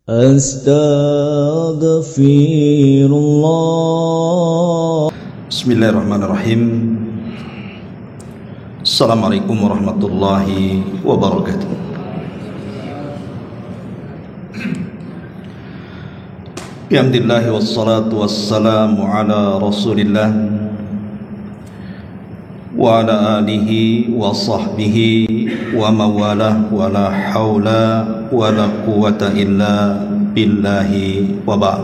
Astaghfirullah. Bismillahirrahmanirrahim. Assalamualaikum warahmatullahi wabarakatuh. Alhamdulillah wassalatu wassalamu ala Rasulillah wa ala alihi wa sahbihi wa mawalah wa la hawla wa la quwata illa billahi wa ba'd.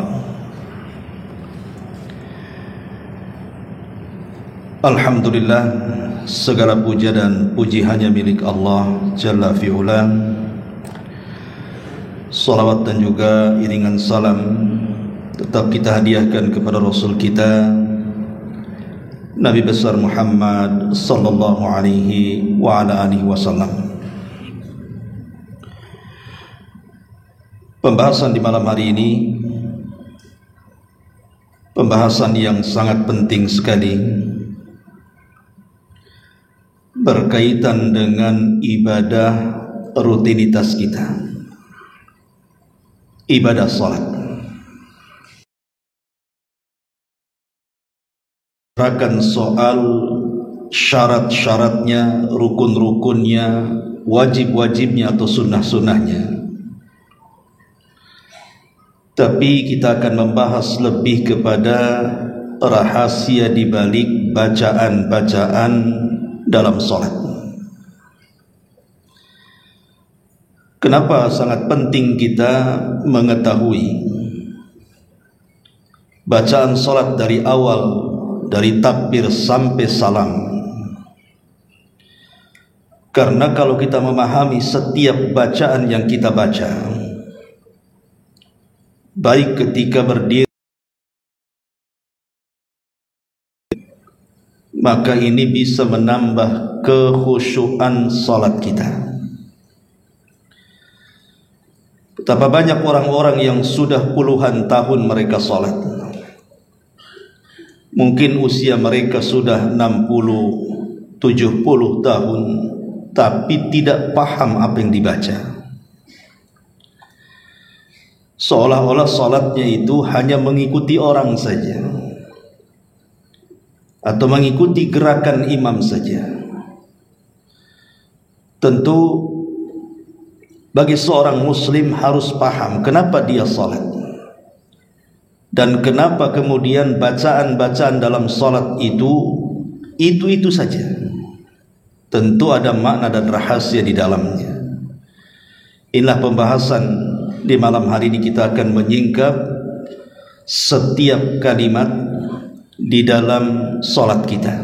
Alhamdulillah, segala puja dan puji hanya milik Allah Jalla fi'ula. Salawat dan juga iringan salam tetap kita hadiahkan kepada Rasul kita Nabi besar Muhammad sallallahu alaihi wa ala alihi wasallam. Pembahasan di malam hari ini pembahasan yang sangat penting sekali, berkaitan dengan ibadah rutinitas kita, ibadah salat. Akan soal syarat-syaratnya, rukun-rukunnya, wajib-wajibnya atau sunnah-sunnahnya. Tapi kita akan membahas lebih kepada rahasia di balik bacaan-bacaan dalam salat. Kenapa sangat penting kita mengetahui bacaan salat dari awal, dari takbir sampai salam? Karena kalau kita memahami setiap bacaan yang kita baca, baik ketika berdiri, maka ini bisa menambah kekhusyuan salat kita. Betapa banyak orang-orang yang sudah puluhan tahun mereka salat, mungkin usia mereka sudah 60, 70 tahun, tapi tidak paham apa yang dibaca. Seolah-olah salatnya itu hanya mengikuti orang saja, atau mengikuti gerakan imam saja. Tentu bagi seorang muslim harus paham kenapa dia salat, dan kenapa kemudian bacaan-bacaan dalam salat itu saja. Tentu ada makna dan rahasia di dalamnya. Inilah pembahasan di malam hari ini. Kita akan menyingkap setiap kalimat di dalam salat kita.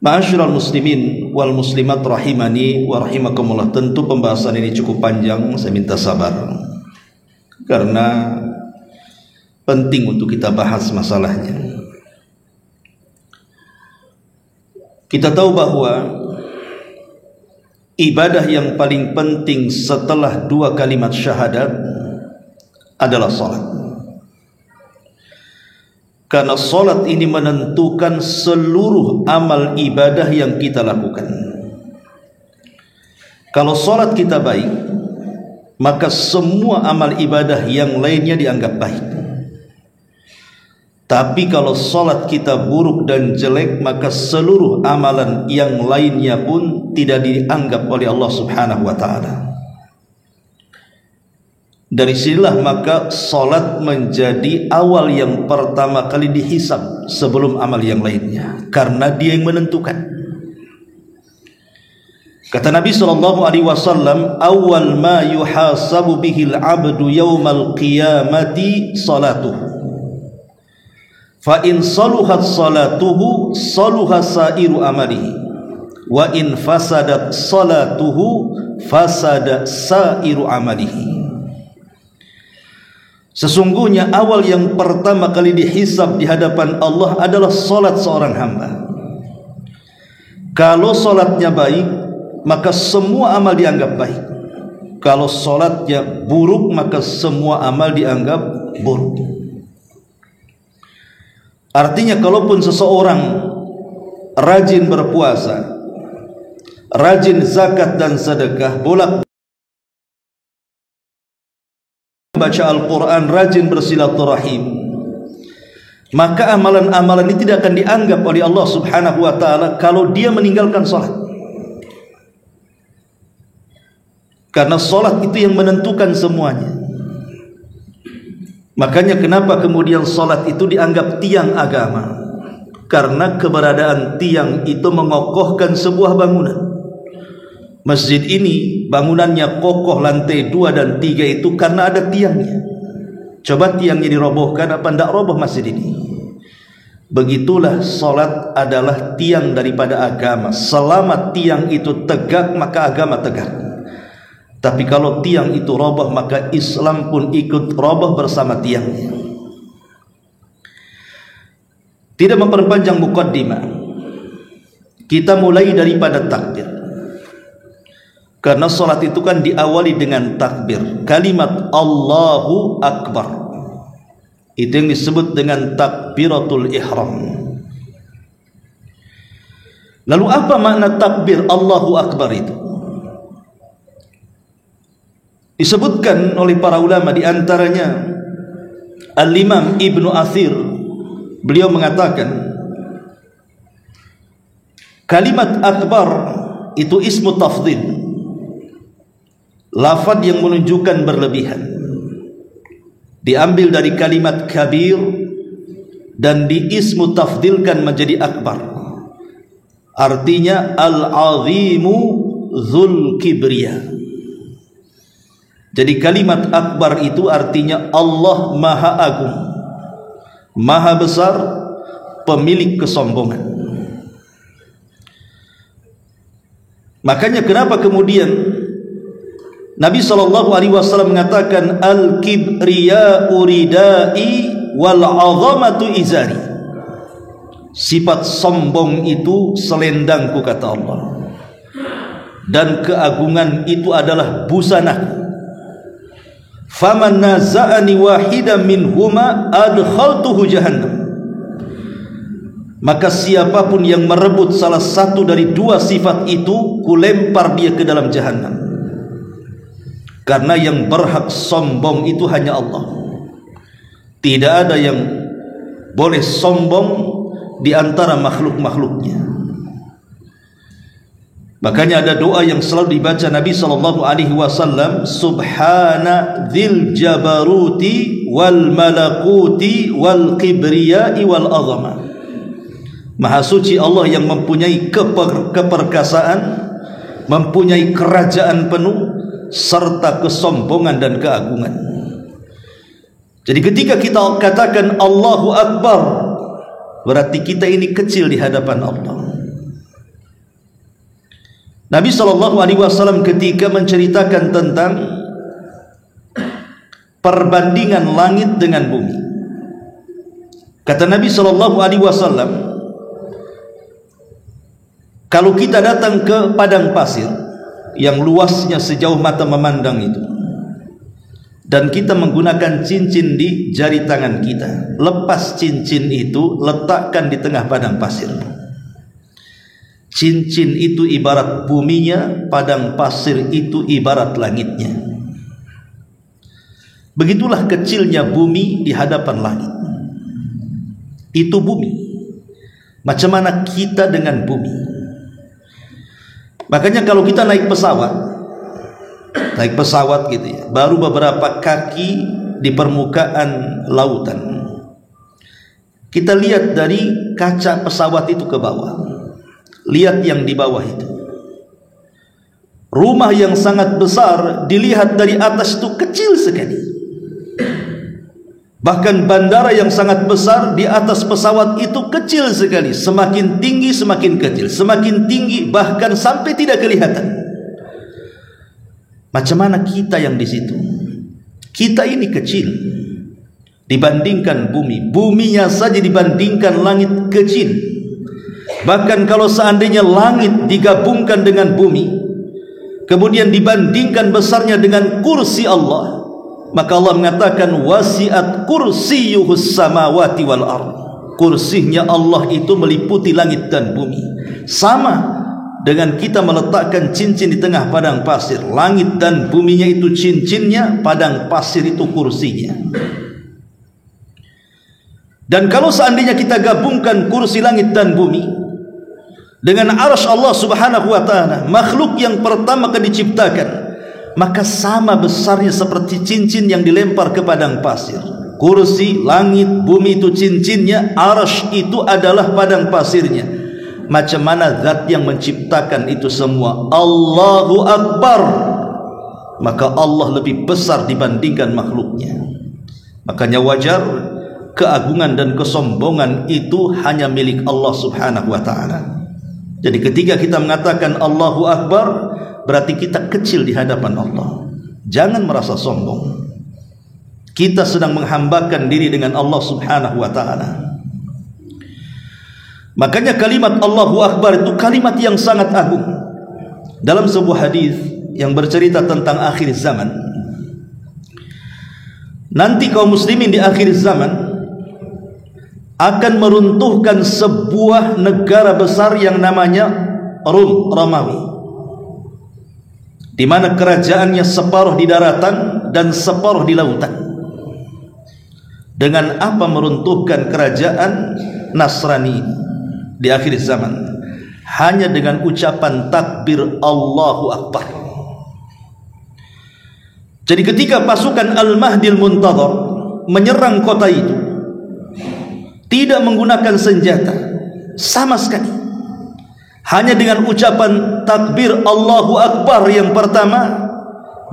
Ma'asyiral muslimin wal muslimat rahimani wa rahimakumullah. Tentu pembahasan ini cukup panjang, saya minta sabar, karena penting untuk kita bahas masalahnya. Kita tahu bahwa ibadah yang paling penting setelah dua kalimat syahadat adalah salat. Karena salat ini menentukan seluruh amal ibadah yang kita lakukan. Kalau salat kita baik, maka semua amal ibadah yang lainnya dianggap baik. Tapi kalau salat kita buruk dan jelek, maka seluruh amalan yang lainnya pun tidak dianggap oleh Allah Subhanahu wa ta'ala. Dari sinilah maka salat menjadi awal yang pertama kali dihisab sebelum amal yang lainnya, karena dia yang menentukan. Kata Nabi SAW, awal ma yuhasabu bihil abdu yawmal qiyamati salatuhu, fa in saluhat salatuhu saluha sairu amalihi, wa in fasadat salatuhu fasada sairu amalihi. Sesungguhnya awal yang pertama kali dihisab di hadapan Allah adalah salat seorang hamba. Kalau salatnya baik, maka semua amal dianggap baik. Kalau salatnya buruk, maka semua amal dianggap buruk. Artinya kalaupun seseorang rajin berpuasa, rajin zakat dan sedekah, bolak baca Al-Quran, rajin bersilaturahim, maka amalan-amalan ini tidak akan dianggap oleh Allah Subhanahu wa ta'ala kalau dia meninggalkan sholat. Karena sholat itu yang menentukan semuanya. Makanya kenapa kemudian sholat itu dianggap tiang agama? Karena keberadaan tiang itu mengokohkan sebuah bangunan. Masjid ini bangunannya kokoh, lantai 2 dan 3 itu karena ada tiangnya. Coba tiangnya dirobohkan, apa tidak roboh masjid ini? Begitulah solat adalah tiang daripada agama. Selama tiang itu tegak, maka agama tegak. Tapi kalau tiang itu roboh, maka Islam pun ikut roboh bersama tiangnya. Tidak memperpanjang muqaddimah, kita mulai daripada takbir. Karena solat itu kan diawali dengan takbir, kalimat Allahu Akbar. Itu yang disebut dengan takbiratul ihram. Lalu apa makna takbir Allahu Akbar itu? Disebutkan oleh para ulama, di antaranya Al-Imam Ibnu Athir. Beliau mengatakan kalimat akbar itu ismu tafdhil, lafaz yang menunjukkan berlebihan, diambil dari kalimat kabir dan diismu tafdilkan menjadi akbar. Artinya al-azimu dzul kibriya. Jadi kalimat akbar itu artinya Allah Maha Agung, Maha Besar, pemilik kesombongan. Makanya kenapa kemudian Nabi SAW mengatakan al-kibriya'u ridai wal 'azamatu izari. Sifat sombong itu selendangku, kata Allah, dan keagungan itu adalah busanaku. Faman naza'ani wahidan minhuma adkhaltuhu jahannam. Maka siapapun yang merebut salah satu dari dua sifat itu, kulempar dia ke dalam jahannam. Karena yang berhak sombong itu hanya Allah. Tidak ada yang boleh sombong di antara makhluk-makhluknya. Makanya ada doa yang selalu dibaca Nabi SAW, Subhana dzil jabaruti wal malakuti wal kibriyai wal azama. Maha suci Allah yang mempunyai keperkasaan, mempunyai kerajaan penuh, serta kesombongan dan keagungan. Jadi ketika kita katakan Allahu Akbar, berarti kita ini kecil di hadapan Allah. Nabi SAW ketika menceritakan tentang perbandingan langit dengan bumi, kata Nabi SAW, kalau kita datang ke padang pasir yang luasnya sejauh mata memandang itu, dan kita menggunakan cincin di jari tangan kita, lepas cincin itu, letakkan di tengah padang pasir. Cincin itu ibarat buminya, padang pasir itu ibarat langitnya. Begitulah kecilnya bumi di hadapan langit. Itu bumi. Macam mana kita dengan bumi? Makanya kalau kita naik pesawat gitu ya, baru beberapa kaki di permukaan lautan, kita lihat dari kaca pesawat itu ke bawah. Lihat yang di bawah itu. Rumah yang sangat besar dilihat dari atas itu kecil sekali. Bahkan bandara yang sangat besar di atas pesawat itu kecil sekali. Semakin tinggi semakin kecil, semakin tinggi bahkan sampai tidak kelihatan. Macam mana kita yang di situ? Kita ini kecil dibandingkan bumi. Buminya saja dibandingkan langit kecil. Bahkan kalau seandainya langit digabungkan dengan bumi, kemudian dibandingkan besarnya dengan kursi Allah, maka Allah mengatakan wasi'at kursiyyuhus samawati wal ardh. Kursinya Allah itu meliputi langit dan bumi, sama dengan kita meletakkan cincin di tengah padang pasir. Langit dan buminya itu cincinnya, padang pasir itu kursinya. Dan kalau seandainya kita gabungkan kursi langit dan bumi dengan arsy Allah Subhanahu wa ta'ala, makhluk yang pertama akan diciptakan, maka sama besarnya seperti cincin yang dilempar ke padang pasir. Kursi, langit, bumi itu cincinnya, arsy itu adalah padang pasirnya. Macam mana zat yang menciptakan itu semua? Allahu Akbar. Maka Allah lebih besar dibandingkan makhluknya. Makanya wajar keagungan dan kesombongan itu hanya milik Allah Subhanahu wa ta'ala. Jadi ketika kita mengatakan Allahu Akbar, berarti kita kecil di hadapan Allah. Jangan merasa sombong. Kita sedang menghambakan diri dengan Allah Subhanahu wa ta'ala. Makanya kalimat Allahu Akbar itu kalimat yang sangat agung. Dalam sebuah hadis yang bercerita tentang akhir zaman, nanti kaum muslimin di akhir zaman akan meruntuhkan sebuah negara besar yang namanya Rum, Romawi, di mana kerajaannya separuh di daratan dan separuh di lautan. Dengan apa meruntuhkan kerajaan Nasrani di akhir zaman? Hanya dengan ucapan takbir Allahu Akbar. Jadi ketika pasukan Al-Mahdil Muntadhar menyerang kota itu, tidak menggunakan senjata sama sekali, hanya dengan ucapan takbir Allahu Akbar yang pertama,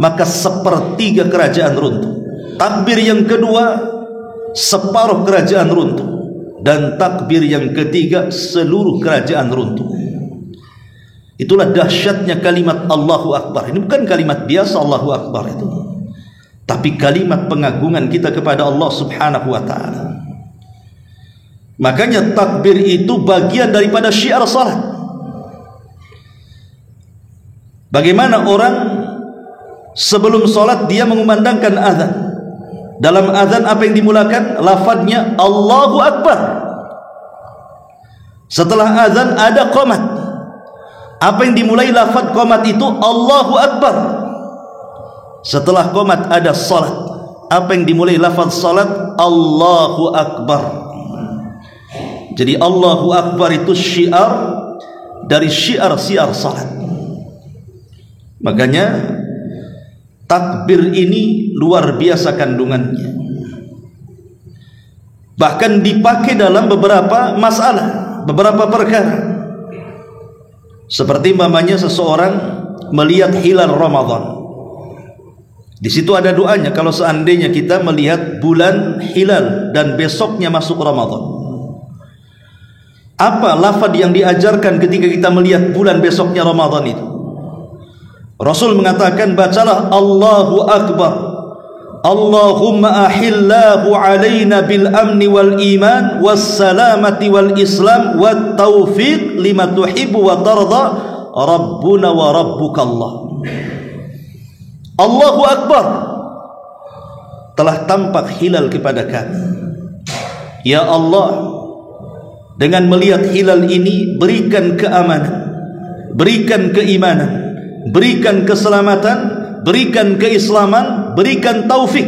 maka sepertiga kerajaan runtuh. Takbir yang kedua, separuh kerajaan runtuh. Dan takbir yang ketiga, seluruh kerajaan runtuh. Itulah dahsyatnya kalimat Allahu Akbar. Ini bukan kalimat biasa Allahu Akbar itu, tapi kalimat pengagungan kita kepada Allah Subhanahu wa ta'ala. Makanya takbir itu bagian daripada syiar salat. Bagaimana orang sebelum salat dia mengumandangkan azan. Dalam azan apa yang dimulakan? Lafadznya Allahu Akbar. Setelah azan ada qomat. Apa yang dimulai lafadz qomat itu? Allahu Akbar. Setelah qomat ada salat. Apa yang dimulai lafadz salat? Allahu Akbar. Jadi Allahu Akbar itu syiar dari syiar-syiar salat. Makanya takbir ini luar biasa kandungannya. Bahkan dipakai dalam beberapa masalah, beberapa perkara. Seperti umpamanya seseorang melihat hilal Ramadan. Di situ ada doanya kalau seandainya kita melihat bulan hilal dan besoknya masuk Ramadan. Apa lafaz yang diajarkan ketika kita melihat bulan besoknya Ramadan itu? Rasul mengatakan, bacalah Allahu Akbar. Allahumma ahillahu alaina bil amni wal iman was salamati wal islam wat taufiq lima tuhibbu wa tarda rabbuna wa rabbukallah. Allahu Akbar. Telah tampak hilal kepada kami. Ya Allah, dengan melihat hilal ini berikan keamanan, berikan keimanan, berikan keselamatan, berikan keislaman, berikan taufik,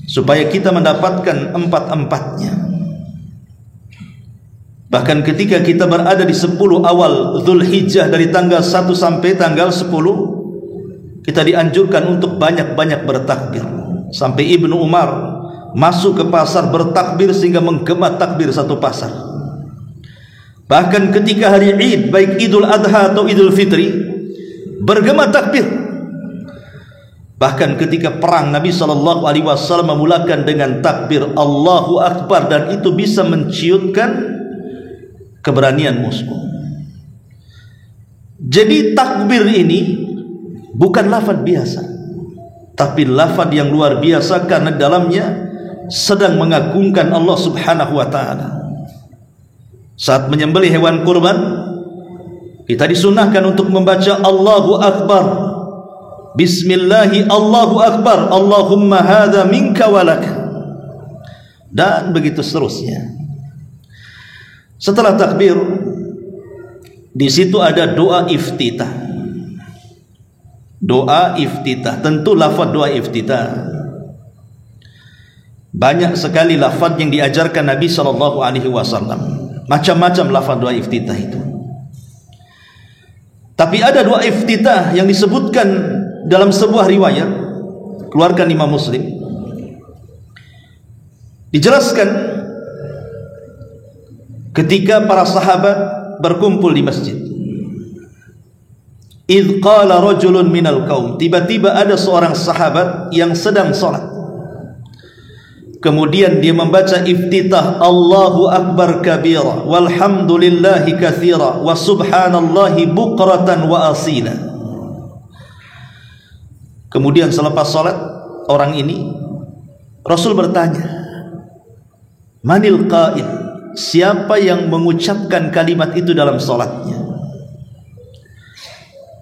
supaya kita mendapatkan empat-empatnya. Bahkan ketika kita berada di 10 awal Dzulhijjah, dari tanggal 1 sampai tanggal 10, kita dianjurkan untuk banyak-banyak bertakbir. Sampai Ibnu Umar masuk ke pasar bertakbir sehingga menggema takbir satu pasar. Bahkan ketika hari Id, baik Idul Adha atau Idul Fitri, bergema takbir. Bahkan ketika perang, Nabi SAW memulakan dengan takbir Allahu Akbar, dan itu bisa menciutkan keberanian musuh. Jadi takbir ini bukan lafaz biasa, tapi lafaz yang luar biasa karena dalamnya sedang mengagungkan Allah Subhanahu wa ta'ala. Saat menyembelih hewan kurban, kita disunahkan untuk membaca Allahu Akbar, Bismillahi Allahu Akbar, Allahumma hadza minka walaka, dan begitu seterusnya. Setelah takbir, Di situ ada doa iftitah. Doa iftitah, tentu lafaz doa iftitah. Banyak sekali lafaz yang diajarkan Nabi SAW. Macam-macam lafaz doa iftitah itu. Tapi ada doa iftitah yang disebutkan dalam sebuah riwayat, keluarkan Imam Muslim. Dijelaskan ketika para sahabat berkumpul di masjid. Idh qala rajulun minal qaum, tiba-tiba ada seorang sahabat yang sedang salat. Kemudian dia membaca iftitah, Allahu akbar kabira walhamdulillahi katsira wa subhanallahi bukratan wa asila. Kemudian selepas salat orang ini, Rasul bertanya, manil qail, siapa yang mengucapkan kalimat itu dalam salatnya?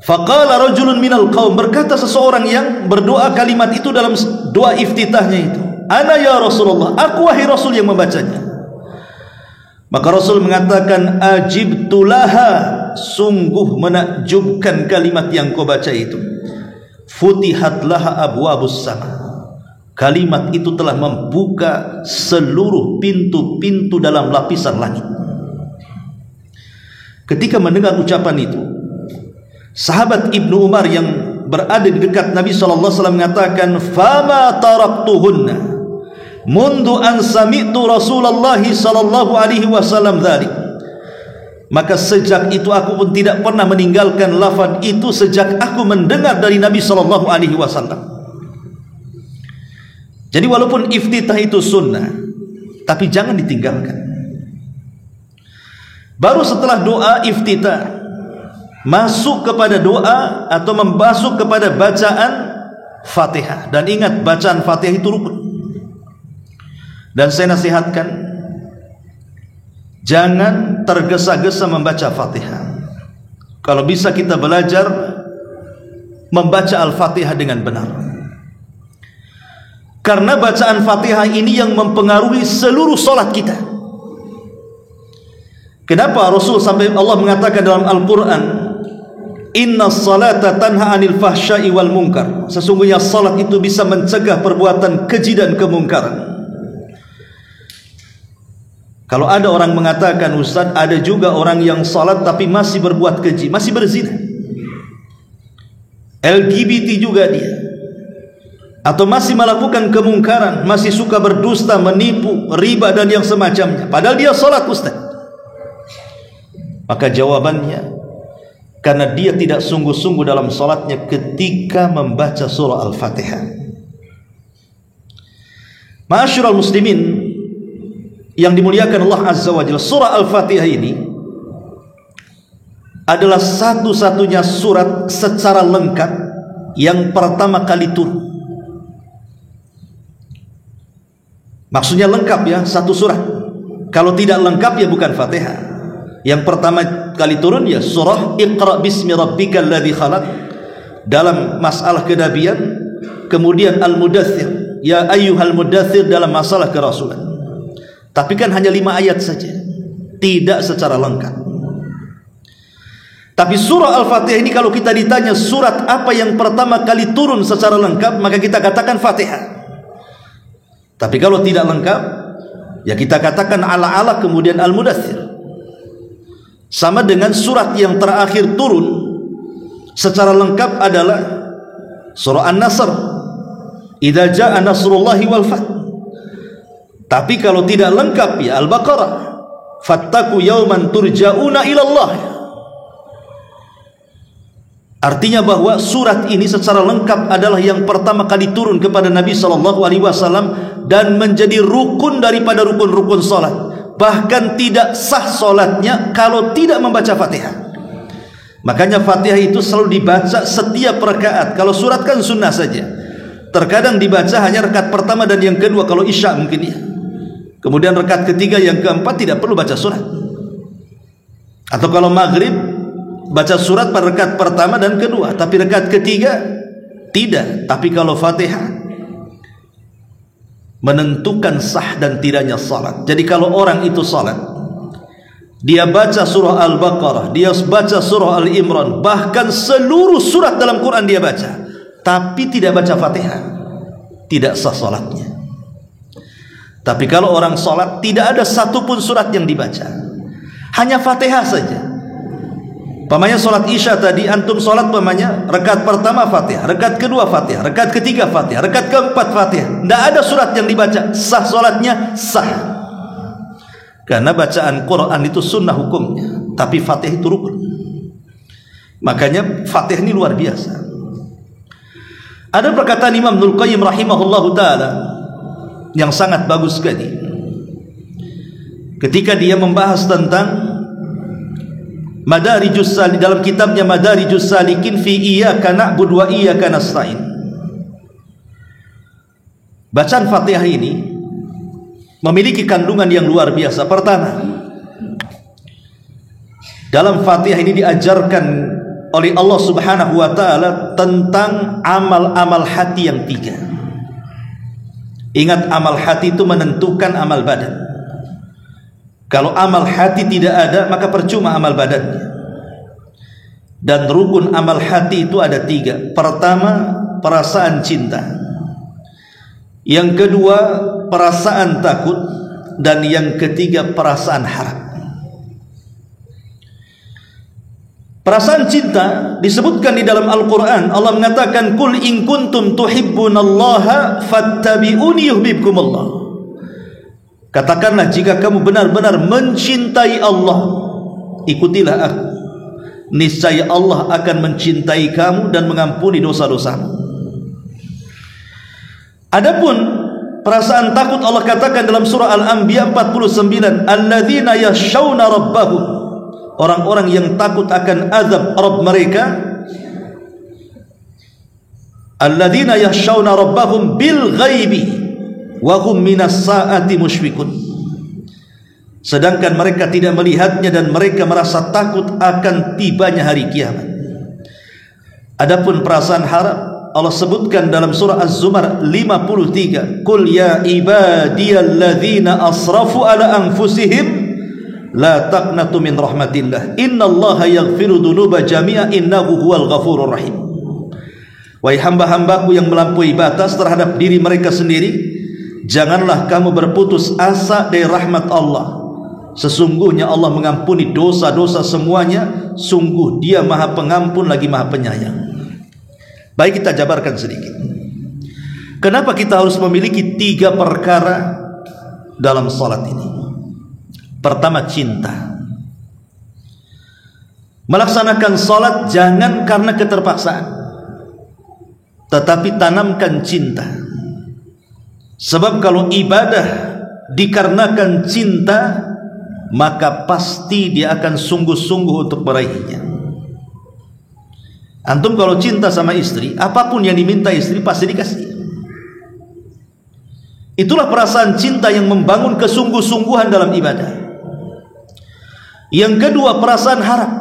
Faqala rajulun minal qaum, berkata seseorang yang berdoa kalimat itu dalam doa iftitahnya itu, ana ya Rasulullah, aku wahai Rasul yang membacanya. Maka Rasul mengatakan, ajibtulaha, sungguh menakjubkan kalimat yang kau baca itu. Futihat laha abwabus sama, kalimat itu telah membuka seluruh pintu-pintu dalam lapisan langit. Ketika mendengar ucapan itu, sahabat Ibnu Umar yang berada di dekat Nabi SAW mengatakan, fama taraktuhunna mundu an sami'tu Rasulullah sallallahu alaihi wasallam dzalik. Maka sejak itu aku pun tidak pernah meninggalkan lafaz itu sejak aku mendengar dari Nabi sallallahu alaihi wasallam. Jadi walaupun iftitah itu sunnah, tapi jangan ditinggalkan. Baru setelah doa iftitah masuk kepada doa atau masuk kepada bacaan Fatihah. Dan ingat, bacaan Fatihah itu rukun. Dan saya nasihatkan, jangan tergesa-gesa membaca Fatihah. Kalau bisa kita belajar membaca Al-Fatihah dengan benar. Karena bacaan Fatihah ini yang mempengaruhi seluruh solat kita. Kenapa Rasul sampai Allah mengatakan dalam Al-Quran, inna salata tanha anil fahsyai wal munkar, sesungguhnya salat itu bisa mencegah perbuatan keji dan kemungkaran. Kalau ada orang mengatakan, Ustaz, ada juga orang yang salat tapi masih berbuat keji, masih berzina, LGBT juga dia, atau masih melakukan kemungkaran, masih suka berdusta, menipu, riba dan yang semacamnya, padahal dia salat, Ustaz. Maka jawabannya, karena dia tidak sungguh-sungguh dalam salatnya ketika membaca surah Al-Fatihah. Ma'asyiral muslimin yang dimuliakan Allah Azza wa Jalla, surah Al-Fatihah ini adalah satu-satunya surat secara lengkap yang pertama kali turun. Maksudnya lengkap ya, satu surat. Kalau tidak lengkap ya bukan Fatihah. Yang pertama kali turun ya surah Iqra bismi rabbikal ladzi khalaq dalam masalah kenabian, kemudian Al-Mudaththir, ya ayyuhal mudaththir dalam masalah kerasulan. Tapi kan hanya 5 ayat saja, tidak secara lengkap. Tapi surah Al-Fatihah ini kalau kita ditanya surat apa yang pertama kali turun secara lengkap, maka kita katakan Fatihah. Tapi kalau tidak lengkap, ya kita katakan ala-ala kemudian Al-Mudaththir. Sama dengan surat yang terakhir turun secara lengkap adalah surah An-Nasr, idza jaa nasrullahi wal fath. Tapi kalau tidak lengkap ya Al-Baqarah, fattaqu yauman turja'una ila Allah. Artinya bahwa surat ini secara lengkap adalah yang pertama kali turun kepada Nabi SAW dan menjadi rukun daripada rukun-rukun salat. Bahkan tidak sah salatnya kalau tidak membaca Fatihah. Makanya Fatihah itu selalu dibaca setiap rakaat. Kalau surat kan sunnah saja, terkadang dibaca hanya rakaat pertama dan yang kedua kalau isya mungkin ya. Kemudian rakaat ketiga yang keempat tidak perlu baca surat. Atau kalau maghrib baca surat pada rakaat pertama dan kedua, tapi rakaat ketiga tidak. Tapi kalau Fatihah menentukan sah dan tidaknya salat. Jadi kalau orang itu salat dia baca surah Al-Baqarah, dia baca surah Al-Imran, bahkan seluruh surat dalam Quran dia baca, tapi tidak baca Fatihah, tidak sah salatnya. Tapi kalau orang salat tidak ada satupun surat yang dibaca, hanya Fatihah saja. Pamanya salat Isya tadi, antum salat pamanya rakaat pertama Fatihah, rakaat kedua Fatihah, rakaat ketiga Fatihah, rakaat keempat Fatihah, tidak ada surat yang dibaca, sah salatnya, sah. Karena bacaan Quran itu sunnah hukumnya, tapi Fatihah itu rukun. Makanya Fatihah ini luar biasa. Ada perkataan Imam Ibnul Qayyim rahimahullahu ta'ala yang sangat bagus sekali ketika dia membahas tentang Madarijus Salikin, dalam kitabnya Madarijus Salikin fi iyyaka na'budu wa iyyaka nasta'in. Bacaan Fatihah ini memiliki kandungan yang luar biasa. Pertama, dalam Fatihah ini diajarkan oleh Allah Subhanahu wa ta'ala tentang amal-amal hati yang 3. Ingat, amal hati itu menentukan amal badan. Kalau amal hati tidak ada, maka percuma amal badannya. Dan rukun amal hati itu ada 3. Pertama, perasaan cinta. Yang kedua, perasaan takut. Dan yang ketiga, perasaan harap. Perasaan cinta disebutkan di dalam Al-Quran. Allah mengatakan, Qul in kuntum tuhibbunallaha fattabi'uni yuhibbukumullah. Katakanlah, jika kamu benar-benar mencintai Allah, ikutilah aku, niscaya Allah akan mencintai kamu dan mengampuni dosa-dosamu. Adapun perasaan takut, Allah katakan dalam surah Al-Anbiya 49, alladzina yakhshawna rabbahum, orang-orang yang takut akan azab Rabb mereka. Alladzina yakhshawna rabbahum bil ghaibi wa hum minas saati musyfiqun. Sedangkan mereka tidak melihatnya dan mereka merasa takut akan tibanya hari kiamat. Adapun perasaan harap, Allah sebutkan dalam surah Az-Zumar 53, Qul ya ibadiyalladzina asrafu ala anfusihim la taqnatu min rahmatillah innallaha yaghfiru dzunuba jami'a innahu huwal ghafurur rahim. Wahai hamba-hambaku yang melampaui batas terhadap diri mereka sendiri, janganlah kamu berputus asa dari rahmat Allah. Sesungguhnya Allah mengampuni dosa-dosa semuanya. Sungguh Dia Maha Pengampun lagi Maha Penyayang. Baik, kita jabarkan sedikit. Kenapa kita harus memiliki 3 perkara dalam salat ini? Pertama, cinta. Melaksanakan salat jangan karena keterpaksaan, tetapi tanamkan cinta. Sebab kalau ibadah dikarenakan cinta, maka pasti dia akan sungguh-sungguh untuk meraihnya. Antum kalau cinta sama istri, apapun yang diminta istri pasti dikasih. Itulah perasaan cinta yang membangun kesungguh-sungguhan dalam ibadah. Yang kedua, perasaan harap.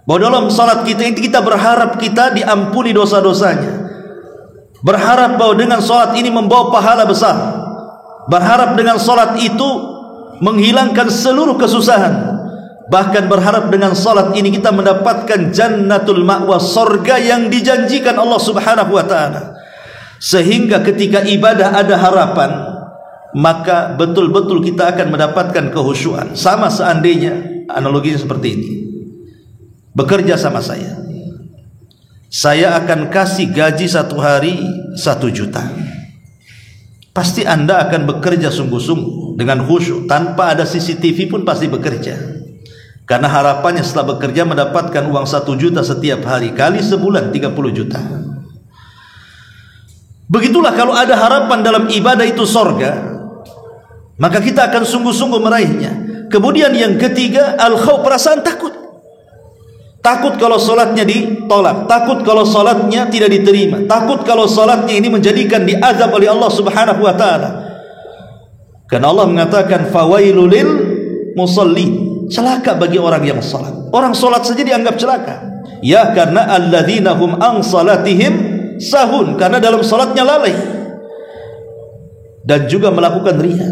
Bahwa dalam salat kita itu kita berharap kita diampuni dosa-dosanya. Berharap bahwa dengan salat ini membawa pahala besar. Berharap dengan salat itu menghilangkan seluruh kesusahan. Bahkan berharap dengan salat ini kita mendapatkan jannatul ma'wa, surga yang dijanjikan Allah Subhanahu wa ta'ala. Sehingga ketika ibadah ada harapan, maka betul-betul kita akan mendapatkan kehusyuan. Sama seandainya analoginya seperti ini. Bekerja sama saya akan kasih gaji 1 hari 1 juta. Pasti Anda akan bekerja sungguh-sungguh dengan khusyuk, tanpa ada CCTV pun pasti bekerja. Karena harapannya setelah bekerja mendapatkan uang 1 juta setiap hari, kali sebulan 30 juta. Begitulah kalau ada harapan dalam ibadah itu sorga, maka kita akan sungguh-sungguh meraihnya. Kemudian yang ketiga, al-khawf, perasaan takut. Takut kalau salatnya ditolak, takut kalau salatnya tidak diterima, takut kalau salatnya ini menjadikan diazab oleh Allah Subhanahu wa ta'ala. Karena Allah mengatakan fawailul lil musallin, celaka bagi orang yang salat. Orang salat saja dianggap celaka. Ya, karena alladzina hum an salatihim sahun, karena dalam salatnya lalai dan juga melakukan riya.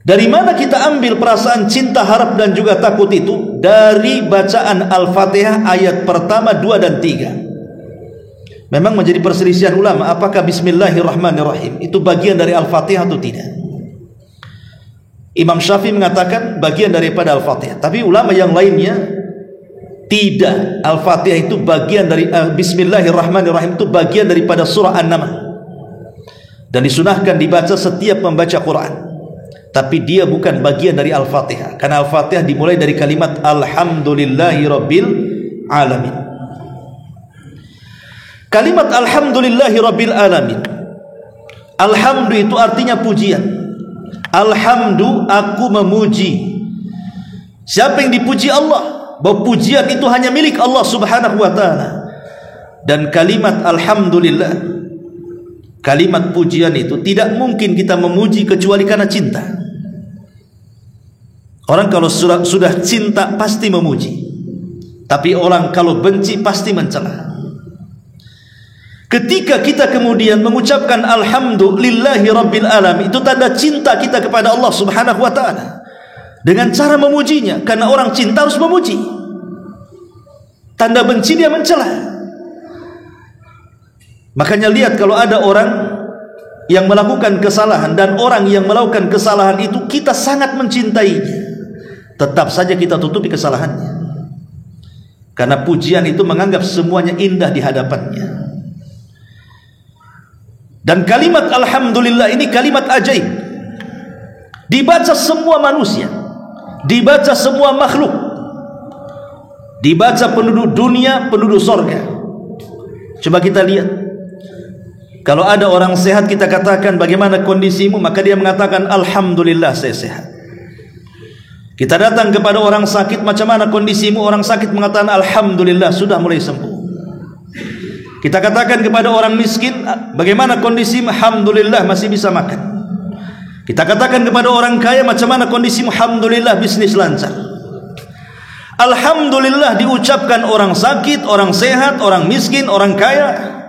Dari mana kita ambil perasaan cinta, harap dan juga takut itu? Dari bacaan Al-Fatihah ayat pertama, 2 dan 3. Memang menjadi perselisihan ulama apakah Bismillahirrahmanirrahim itu bagian dari Al-Fatihah atau tidak. Imam Syafi'i mengatakan bagian daripada Al-Fatihah, tapi ulama yang lainnya tidak. Al-Fatihah itu bagian dari Bismillahirrahmanirrahim itu bagian daripada surah An-Naml dan disunahkan dibaca setiap membaca Quran. Tapi dia bukan bagian dari Al-Fatihah, karena Al-Fatihah dimulai dari kalimat Alhamdulillahi Rabbil Alamin. Kalimat Alhamdulillahi Rabbil Alamin, Alhamdu itu artinya pujian. Alhamdu, aku memuji. Siapa yang dipuji? Allah. Bahwa pujian itu hanya milik Allah subhanahu wa ta'ala. Dan kalimat Alhamdulillah, kalimat pujian itu tidak mungkin kita memuji kecuali karena cinta. Orang kalau sudah cinta pasti memuji, tapi orang kalau benci pasti mencela. Ketika kita kemudian mengucapkan Alhamdulillahi Rabbil Alamin, itu tanda cinta kita kepada Allah subhanahu wa ta'ala dengan cara memujinya, karena orang cinta harus memuji. Tanda benci dia mencela. Makanya lihat kalau ada orang yang melakukan kesalahan dan orang yang melakukan kesalahan itu kita sangat mencintainya, tetap saja kita tutupi kesalahannya, karena pujian itu menganggap semuanya indah di hadapannya. Dan kalimat Alhamdulillah ini kalimat ajaib, dibaca semua manusia, dibaca semua makhluk, dibaca penduduk dunia, penduduk sorga. Coba kita lihat, kalau ada orang sehat kita katakan bagaimana kondisimu, maka dia mengatakan Alhamdulillah saya sehat. Kita datang kepada orang sakit, macam mana kondisimu? Orang sakit mengatakan Alhamdulillah sudah mulai sembuh. Kita katakan kepada orang miskin, bagaimana kondisimu? Alhamdulillah masih bisa makan. Kita katakan kepada orang kaya, macam mana kondisimu? Alhamdulillah bisnis lancar. Alhamdulillah diucapkan orang sakit, orang sehat, orang miskin, orang kaya.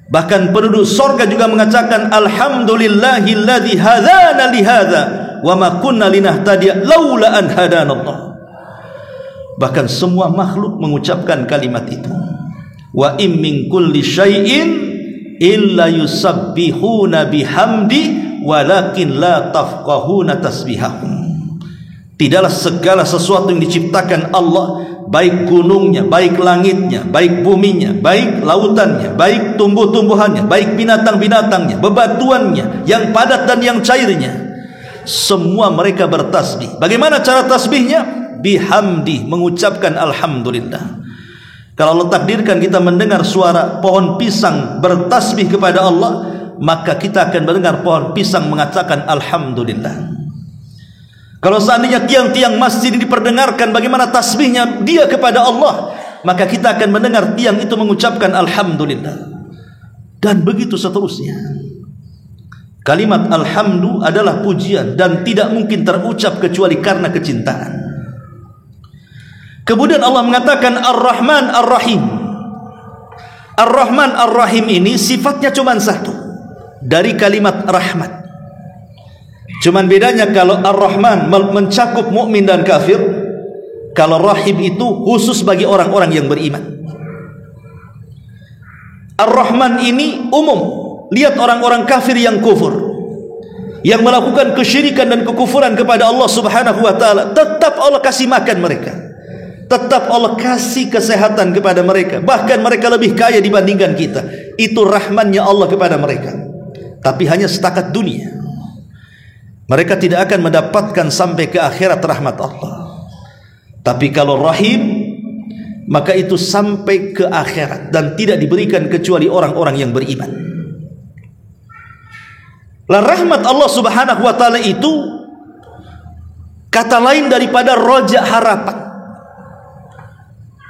Bahkan penduduk sorga juga mengatakan Alhamdulillahilladzi hadana lihadza wa ma kunna linahtadiya laula an hadanallah. Bahkan semua makhluk mengucapkan kalimat itu. Wa im min kulli syai'in illa yusabbihuna bihamdi walakin la tafqahuna tasbihahum. Tidaklah segala sesuatu yang diciptakan Allah, baik gunungnya, baik langitnya, baik buminya, baik lautannya, baik tumbuh-tumbuhannya, baik binatang-binatangnya, bebatuannya, yang padat dan yang cairnya, semua mereka bertasbih. Bagaimana cara tasbihnya? Bihamdi, mengucapkan Alhamdulillah. Kalau Allah takdirkan kita mendengar suara pohon pisang bertasbih kepada Allah, maka kita akan mendengar pohon pisang mengatakan Alhamdulillah. Kalau seandainya tiang-tiang masjid diperdengarkan bagaimana tasbihnya dia kepada Allah, maka kita akan mendengar tiang itu mengucapkan Alhamdulillah. Dan begitu seterusnya. Kalimat Alhamdu adalah pujian dan tidak mungkin terucap kecuali karena kecintaan. Kemudian Allah mengatakan Ar-Rahman Ar-Rahim. Ar-Rahman Ar-Rahim ini sifatnya cuma satu, dari kalimat rahmat. Cuman bedanya kalau Ar-Rahman mencakup mukmin dan kafir, kalau Rahim itu khusus bagi orang-orang yang beriman. Ar-Rahman ini umum. Lihat orang-orang kafir yang kufur, yang melakukan kesyirikan dan kekufuran kepada Allah subhanahu wa ta'ala, tetap Allah kasih makan mereka, tetap Allah kasih kesehatan kepada mereka, bahkan mereka lebih kaya dibandingkan kita. Itu rahmannya Allah kepada mereka. Tapi hanya setakat dunia. Mereka tidak akan mendapatkan sampai ke akhirat rahmat Allah. Tapi kalau rahim, maka itu sampai ke akhirat dan tidak diberikan kecuali orang-orang yang beriman. Lah rahmat Allah subhanahu wa ta'ala itu kata lain daripada roja harapan,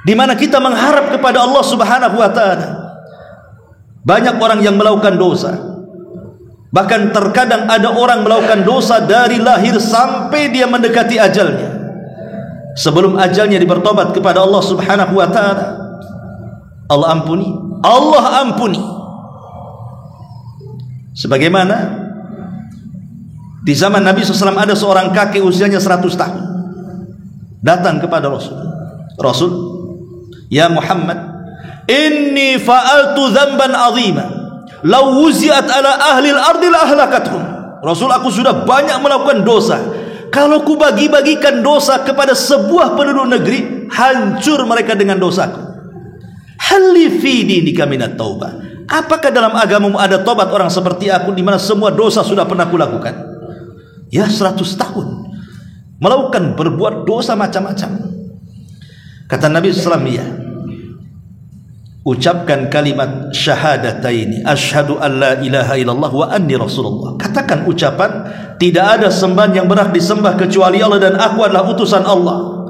di mana kita mengharap kepada Allah subhanahu wa ta'ala. Banyak orang yang melakukan dosa, bahkan terkadang ada orang melakukan dosa dari lahir sampai dia mendekati ajalnya. Sebelum ajalnya dibertobat kepada Allah subhanahu wa ta'ala, Allah ampuni, Allah ampuni. Sebagaimana Di zaman Nabi SAW ada seorang kakek usianya 100 tahun datang kepada Rasul. Rasul, ya Muhammad, inni fa'altu dzamban 'azima law wuzi'at ala ahli al-ardi la ahlakathum. Rasul, aku sudah banyak melakukan dosa. Kalau ku bagi-bagikan dosa kepada sebuah penduduk negeri, hancur mereka dengan dosaku. Halli fi dinika minat taubah. Apakah dalam agamamu ada tobat orang seperti aku, di mana semua dosa sudah pernah kulakukan? Ya, 100 tahun melakukan berbuat dosa macam-macam. Kata Nabi SAW, ya, ucapkan kalimat syahadataini, asyhadu an la ilaha illallah wa anni rasulullah. Katakan ucapan tidak ada sembahan yang berhak disembah kecuali Allah dan aku adalah utusan Allah.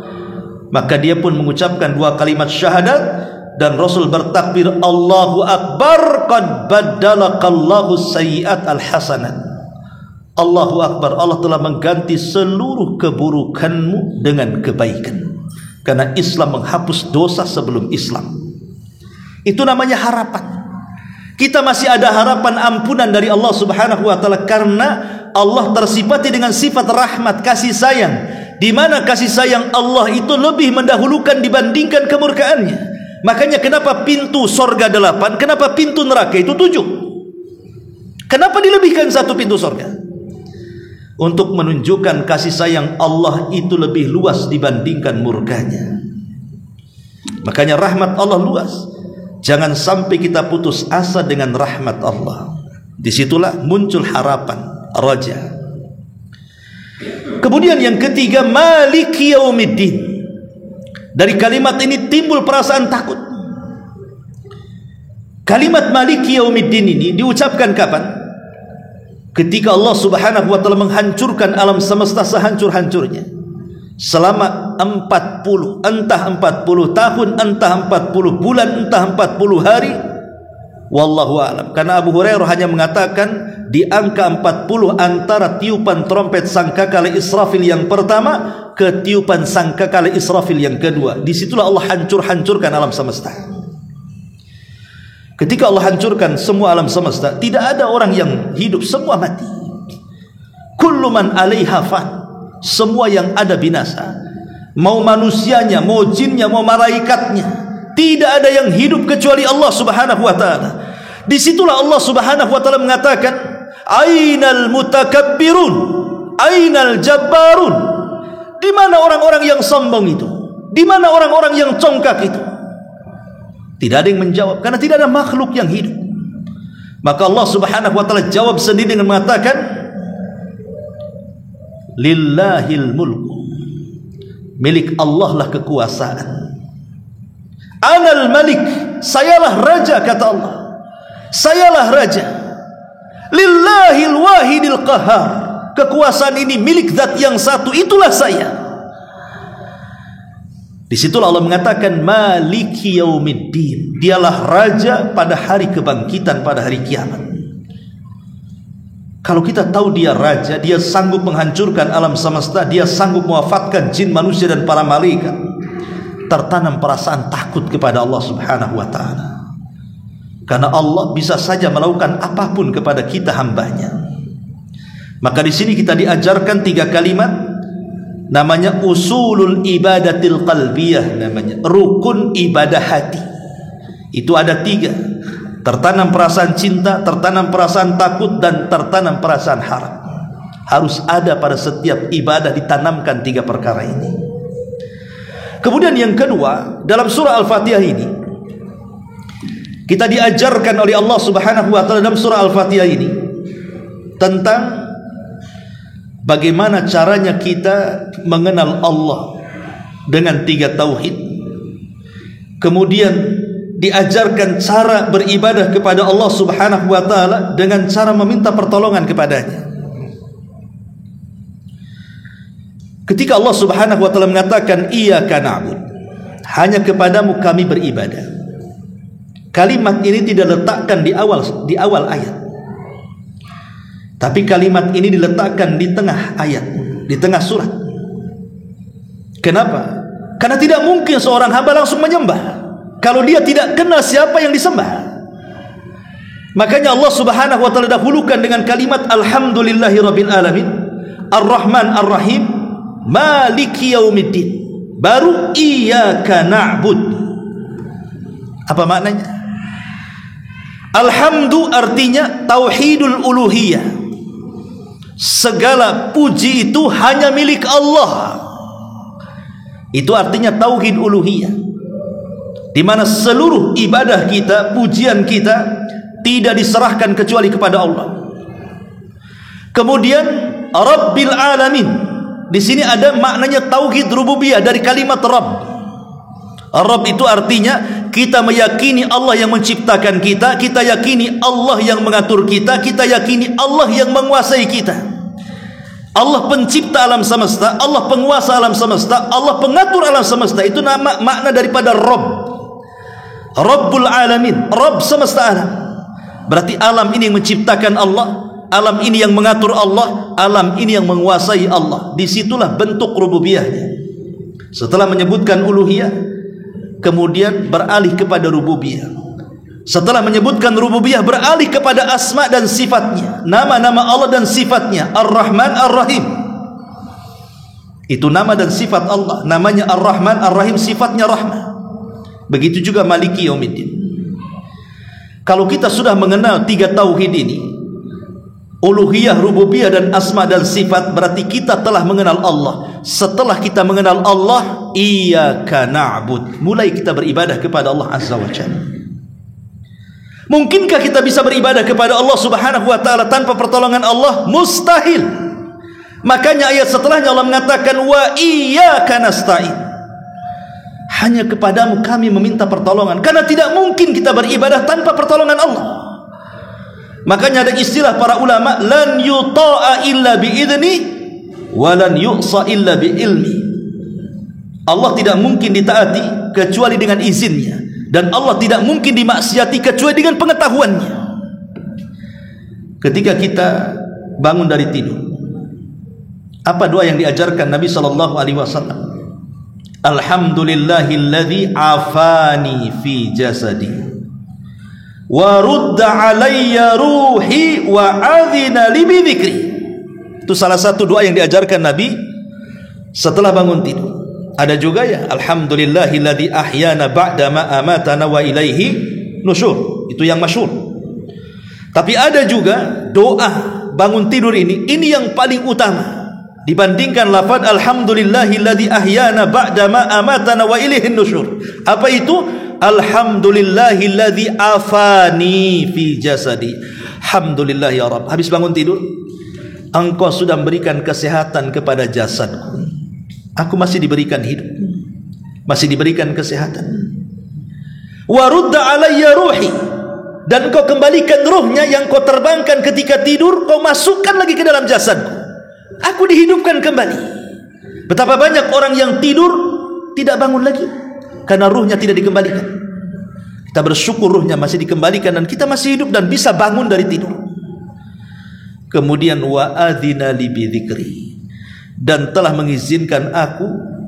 Maka dia pun mengucapkan 2 kalimat syahadat, dan Rasul bertakbir, Allahu Akbar, qad baddalakallahu sayyi'at al-hasanat. Allahu Akbar, Allah telah mengganti seluruh keburukanmu dengan kebaikan. Karena Islam menghapus dosa sebelum Islam. Itu namanya harapan. Kita masih ada harapan ampunan dari Allah Subhanahu wa taala, karena Allah tersifati dengan sifat rahmat, kasih sayang, di mana kasih sayang Allah itu lebih mendahulukan dibandingkan kemurkaannya. Makanya kenapa pintu sorga 8, kenapa pintu neraka itu 7? Kenapa dilebihkan 1 pintu sorga? Untuk menunjukkan kasih sayang Allah itu lebih luas dibandingkan murkanya. Makanya rahmat Allah luas. Jangan sampai kita putus asa dengan rahmat Allah. Disitulah muncul harapan, raja. Kemudian yang ketiga, maliki yaumiddin. Dari kalimat ini timbul perasaan takut. Kalimat maliki yaumiddin ini diucapkan kapan? Ketika Allah Subhanahu wa taala menghancurkan alam semesta sehancur-hancurnya. Selama 40, entah 40 tahun, entah 40 bulan, entah 40 hari, wallahu a'lam. Karena Abu Hurairah hanya mengatakan di angka 40 antara tiupan trompet sangkakala Israfil yang pertama ke tiupan sangkakala Israfil yang kedua. Disitulah Allah hancurkan alam semesta. Ketika Allah hancurkan semua alam semesta, tidak ada orang yang hidup, semua mati. Kullu man 'alaiha fan. Semua yang ada binasa. Mau manusianya, mau jinnya, mau malaikatnya. Tidak ada yang hidup kecuali Allah Subhanahu wa taala. Disitulah Allah Subhanahu wa taala mengatakan, ainal mutakabbirun, ainal jabbarun. Di mana orang-orang yang sombong itu? Di mana orang-orang yang congkak itu? Tidak ada yang menjawab, karena tidak ada makhluk yang hidup. Maka Allah Subhanahu wa taala jawab sendiri dengan mengatakan, lillahil mulku, milik Allah lah kekuasaan. Anal malik, sayalah raja, kata Allah. Sayalah raja. Lillahil wahidil qahar, kekuasaan ini milik zat yang satu, itulah saya. Disitulah Allah mengatakan maliki yaumiddin, dialah raja pada hari kebangkitan, pada hari kiamat. Kalau kita tahu dia raja, dia sanggup menghancurkan alam semesta, dia sanggup mewafatkan jin, manusia dan para malaikat, tertanam perasaan takut kepada Allah Subhanahu wa taala. Karena Allah bisa saja melakukan apapun kepada kita hambanya. Maka di sini kita diajarkan 3 kalimat, namanya usulul ibadatil qalbiyah, namanya rukun ibadah hati. Itu ada 3. Tertanam perasaan cinta, tertanam perasaan takut, dan tertanam perasaan harap. Harus ada pada setiap ibadah, ditanamkan 3 perkara ini. Kemudian yang kedua, dalam surah Al-Fatihah ini kita diajarkan oleh Allah Subhanahu wa taala dalam surah Al-Fatihah ini tentang bagaimana caranya kita mengenal Allah dengan 3 tauhid. Kemudian diajarkan cara beribadah kepada Allah Subhanahu wa taala dengan cara meminta pertolongan kepadanya. Ketika Allah Subhanahu wa taala mengatakan iyyaka na'bud, hanya kepadamu kami beribadah. Kalimat ini tidak letakkan di awal ayat. Tapi kalimat ini diletakkan di tengah ayat, di tengah surat. Kenapa? Karena tidak mungkin seorang hamba langsung menyembah kalau dia tidak kenal siapa yang disembah. Makanya Allah Subhanahu wa taala dahulukan dengan kalimat alhamdulillahirabbil alamin Ar-Rahman Ar-Rahim, Maliki Yaumiddin, baru Iyyaka na'bud. Apa maknanya? Alhamdu artinya tauhidul uluhiyah, segala puji itu hanya milik Allah. Itu artinya tauhid uluhiyah, di mana seluruh ibadah kita, pujian kita tidak diserahkan kecuali kepada Allah. Kemudian Rabbil Alamin, di sini ada maknanya tauhid rububiyah dari kalimat Rabb. Rabb itu artinya kita meyakini Allah yang menciptakan kita, kita yakini Allah yang mengatur kita, kita yakini Allah yang menguasai kita. Allah pencipta alam semesta, Allah penguasa alam semesta, Allah pengatur alam semesta. Itu nama makna daripada Rabb. Rabbul Alamin, Rabb semesta alam. Berarti alam ini yang menciptakan Allah, alam ini yang mengatur Allah, alam ini yang menguasai Allah. Disitulah bentuk rububiyahnya. Setelah menyebutkan uluhiyah, kemudian beralih kepada rububiyah. Setelah menyebutkan rububiyah, beralih kepada asma dan sifatnya, nama-nama Allah dan sifatnya. Ar-Rahman Ar-Rahim, itu nama dan sifat Allah. Namanya Ar-Rahman Ar-Rahim, sifatnya rahmah. Begitu juga Maliki Yaumiddin. Kalau kita sudah mengenal tiga tauhid ini, uluhiyah, rububiyah, dan asma dan sifat, berarti kita telah mengenal Allah. Setelah kita mengenal Allah, Iyyaka na'bud, mulai kita beribadah kepada Allah Azza wa Jalla. Mungkinkah kita bisa beribadah kepada Allah Subhanahu wa ta'ala tanpa pertolongan Allah? Mustahil. Makanya ayat setelahnya Allah mengatakan, wa iyyaka nasta'in, hanya kepadamu kami meminta pertolongan. Karena tidak mungkin kita beribadah tanpa pertolongan Allah. Makanya ada istilah para ulama, lan yuta'a illa bi'idni wa lan yu'sa illa bi'ilmi. Allah tidak mungkin ditaati kecuali dengan izinnya, dan Allah tidak mungkin dimaksiati kecuali dengan pengetahuannya. Ketika kita bangun dari tidur, apa doa yang diajarkan Nabi SAW? Alhamdulillahilladzi afani fi jasadi wa rudda alayya ruhi wa adhina li bi dzikri. Itu salah satu doa yang diajarkan Nabi setelah bangun tidur. Ada juga ya, alhamdulillahilladzi ahyana ba'da ma amatana wa ilaihi nusyur. Itu yang masyhur. Tapi ada juga doa bangun tidur ini yang paling utama dibandingkan lafaz alhamdulillahilladzi ahyana ba'da ma amatana wa ilaihi nusyur. Apa itu? Alhamdulillahilladzi afani fi jasadi. Alhamdulillah ya Rabb, habis bangun tidur, Engkau sudah memberikan kesehatan kepada jasadku. Aku masih diberikan hidup, masih diberikan kesehatan. Wa rudda alayya ruhi, dan Kau kembalikan ruhnya yang Kau terbangkan ketika tidur, Kau masukkan lagi ke dalam jasadku. Aku dihidupkan kembali. Betapa banyak orang yang tidur tidak bangun lagi karena ruhnya tidak dikembalikan. Kita bersyukur ruhnya masih dikembalikan dan kita masih hidup dan bisa bangun dari tidur. Kemudian wa adzina li bidzikri, dan telah mengizinkan aku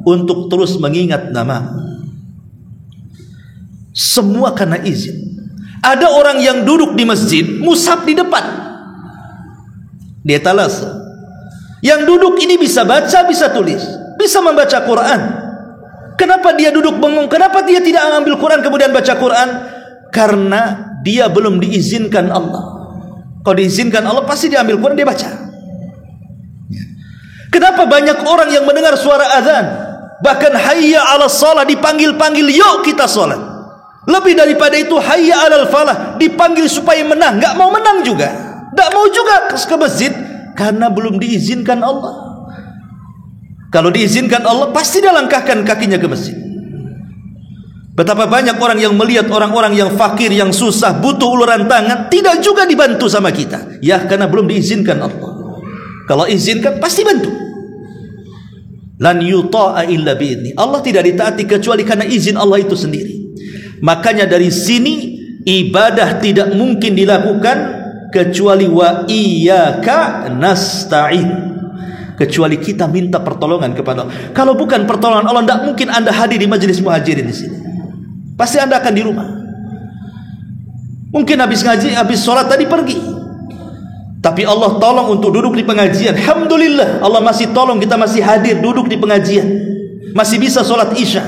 untuk terus mengingat namamu. Semua karena izin. Ada orang yang duduk di masjid, mushaf di depan, di etalase. Yang duduk ini bisa baca, bisa tulis, bisa membaca Quran. Kenapa dia duduk bengong? Kenapa dia tidak mengambil Quran kemudian baca Quran? Karena dia belum diizinkan Allah. Kalau diizinkan Allah, pasti dia ambil Quran, dia baca. Kenapa banyak orang yang mendengar suara azan, bahkan hayya 'alas shalah dipanggil-panggil, yuk kita salat. Lebih daripada itu, hayya 'alal falah dipanggil supaya menang, enggak mau menang juga, enggak mau juga ke masjid karena belum diizinkan Allah. Kalau diizinkan Allah, pasti dia langkahkan kakinya ke masjid. Betapa banyak orang yang melihat orang-orang yang fakir, yang susah, butuh uluran tangan, tidak juga dibantu sama kita. Ya, karena belum diizinkan Allah. Kalau izinkan, pasti bantu. Lan yuta'a illa bi'idni. Allah tidak ditaati kecuali karena izin Allah itu sendiri. Makanya dari sini ibadah tidak mungkin dilakukan kecuali wa iyyaka nasta'in, kecuali kita minta pertolongan kepada Allah. Kalau bukan pertolongan Allah, tidak mungkin Anda hadir di majelis muhajirin di sini. Pasti Anda akan di rumah. Mungkin habis ngaji, habis sholat tadi pergi. Tapi Allah tolong untuk duduk di pengajian. Alhamdulillah, Allah masih tolong kita masih hadir duduk di pengajian, masih bisa sholat isya.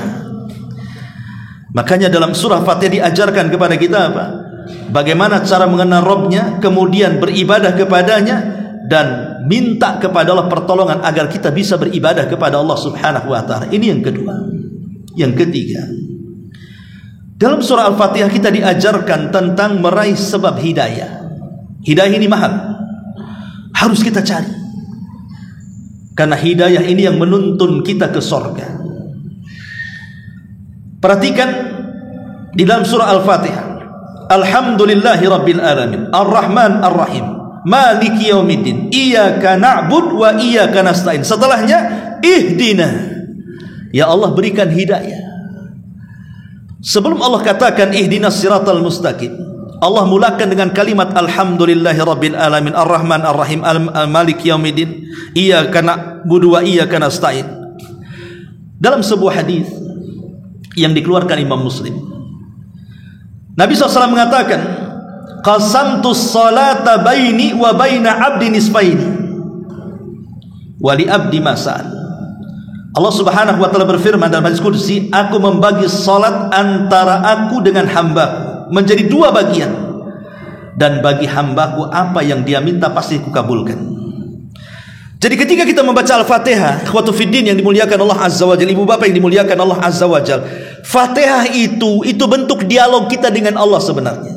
Makanya dalam surah Fatihah diajarkan kepada kita apa? Bagaimana cara mengenal Rabbnya, kemudian beribadah kepadanya, dan minta kepada Allah pertolongan agar kita bisa beribadah kepada Allah subhanahu wa ta'ala. Ini yang kedua. Yang ketiga, dalam surah Al-Fatihah kita diajarkan tentang meraih sebab hidayah. Hidayah ini mahal, harus kita cari, karena hidayah ini yang menuntun kita ke sorga. Perhatikan di dalam surah Al-Fatihah, Alhamdulillahi Rabbil Alamin, Ar-Rahman Ar-Rahim, Maliki Yaumiddin, Iyyaka na'bud wa iyyaka nasta'in. Setelahnya, Ihdina, ya Allah berikan hidayah. Sebelum Allah katakan Ihdinas siratal mustaqim, Allah mulakan dengan kalimat Alhamdulillahi Rabbil Alamin, Ar-Rahman Ar-Rahim, Maliki Yaumiddin, Iyyaka na'budu wa iyyaka nasta'in. Dalam sebuah hadis yang dikeluarkan Imam Muslim, Nabi SAW mengatakan, qasamtus salata baini wa baina abdi nisfaini wa li abdi masal. Allah Subhanahu wa ta'ala berfirman dalam hadis qudsi, aku membagi salat antara aku dengan hambaku menjadi dua bagian, dan bagi hambaku apa yang dia minta pasti kukabulkan. Jadi ketika kita membaca Al-Fatihah, ikhwatu fiddin yang dimuliakan Allah Azza wa Jalla, ibu bapak yang dimuliakan Allah Azza wa Jalla, Fatihah itu bentuk dialog kita dengan Allah sebenarnya.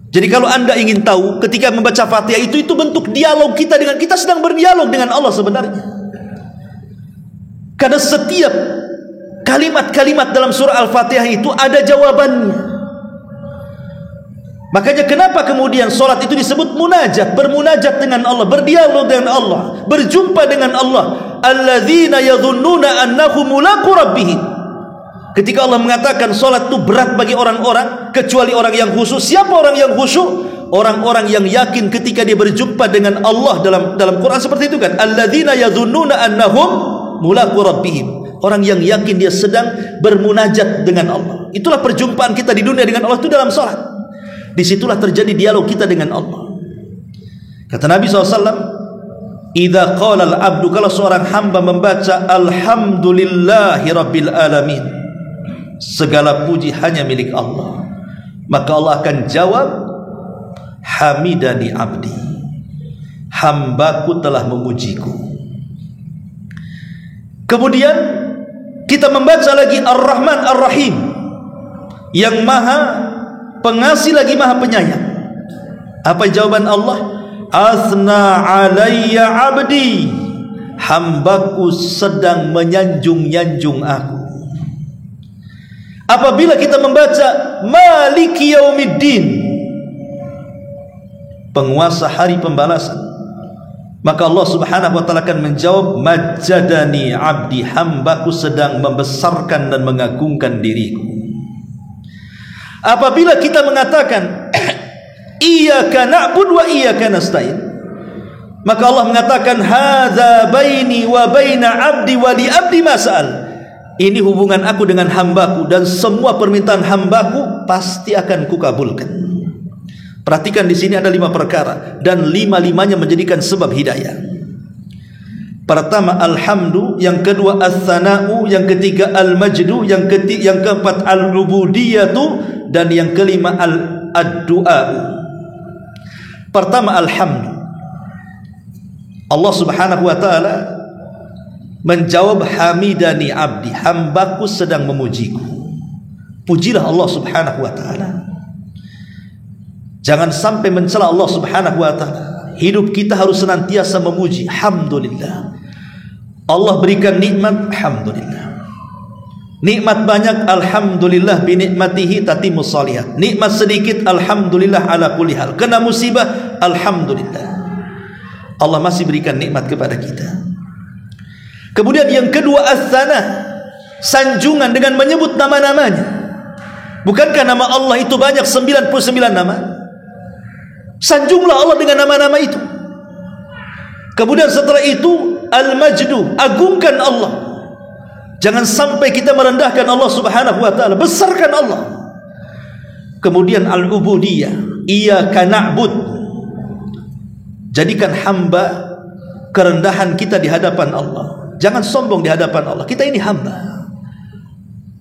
Jadi kalau anda ingin tahu, ketika membaca Fatihah itu bentuk dialog kita dengan, kita sedang berdialog dengan Allah sebenarnya. Karena setiap kalimat-kalimat dalam surah Al-Fatihah itu ada jawabannya. Makanya kenapa kemudian solat itu disebut munajat, bermunajat dengan Allah, berdialog dengan Allah, berjumpa dengan Allah. Alladzina yadhunnuna annahum mulaqu rabbihim. Ketika Allah mengatakan solat itu berat bagi orang-orang, kecuali orang yang khusyuk. Siapa orang yang khusyuk? Orang-orang yang yakin ketika dia berjumpa dengan Allah. Dalam Quran seperti itu kan, alladzina yadhunnuna annahum mulaqu rabbihim. Orang yang yakin dia sedang bermunajat dengan Allah. Itulah perjumpaan kita di dunia dengan Allah, itu dalam solat. Disitulah terjadi dialog kita dengan Allah. Kata Nabi SAW, idza qala al-abdu, kalau seorang hamba membaca Alhamdulillahi Rabbil Alamin, segala puji hanya milik Allah, maka Allah akan jawab, Hamidani abdi, hambaku telah memujiku. Kemudian kita membaca lagi Ar-Rahman Ar-Rahim, yang maha pengasih lagi maha penyayang. Apa jawaban Allah? Asna alayya abdi, hambaku sedang menyanjung-nyanjung aku. Apabila kita membaca Maliki Yaumiddin, penguasa hari pembalasan, maka Allah Subhanahu wa ta'ala akan menjawab, Majjadani abdi, hambaku sedang membesarkan dan mengagungkan diriku. Apabila kita mengatakan Iyyaka na'bud wa iyyaka nasta'in, maka Allah mengatakan hadza baini wa baina abdi wa li abdi mas'al. Ini hubungan aku dengan hambaku, dan semua permintaan hambaku pasti akan kukabulkan. Perhatikan di sini ada 5 perkara, dan 5-5-nya menjadikan sebab hidayah. Pertama alhamdu, yang kedua as-sana'u, yang ketiga al-majdu, yang keempat al-ubudiyatu, dan yang kelima ad-du'a. Pertama alhamdu. Allah Subhanahu wa ta'ala menjawab hamidani abdi, hambaku sedang memujiku. Pujilah Allah Subhanahu wa ta'ala. Jangan sampai mencela Allah Subhanahu wa ta'ala. Hidup kita harus senantiasa memuji. Alhamdulillah, Allah berikan nikmat, alhamdulillah. Nikmat banyak, alhamdulillah, binikmatihi tatimmus shalihat. Nikmat sedikit, alhamdulillah ala kulli hal. Kena musibah, alhamdulillah, Allah masih berikan nikmat kepada kita. Kemudian yang kedua as-sana, sanjungan dengan menyebut nama-namanya. Bukankah nama Allah itu banyak, 99 nama? Sanjunglah Allah dengan nama-nama itu. Kemudian setelah itu al-majdu, agungkan Allah. Jangan sampai kita merendahkan Allah Subhanahu wa ta'ala, besarkan Allah. Kemudian al-ubudiyah, iyyaka na'bud, Jadikan hamba kerendahan kita di hadapan Allah. Jangan sombong di hadapan Allah. Kita ini hamba.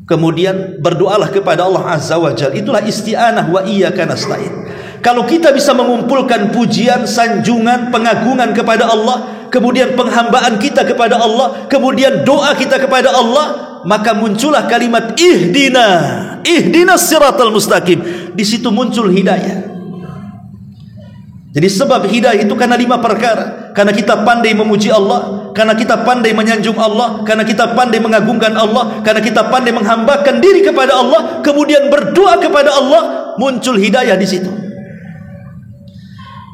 Kemudian berdoalah kepada Allah Azza wa Jalla. Itulah isti'anah wa iyyaka nasta'in. Kalau kita bisa mengumpulkan pujian, sanjungan, pengagungan kepada Allah, kemudian penghambaan kita kepada Allah, kemudian doa kita kepada Allah, maka muncullah kalimat ihdinas siratal mustaqim. Di situ muncul hidayah. Jadi sebab hidayah itu karena 5 perkara. Karena kita pandai memuji Allah, karena kita pandai menyanjung Allah, karena kita pandai mengagungkan Allah, karena kita pandai menghambakan diri kepada Allah, kemudian berdoa kepada Allah, muncul hidayah di situ.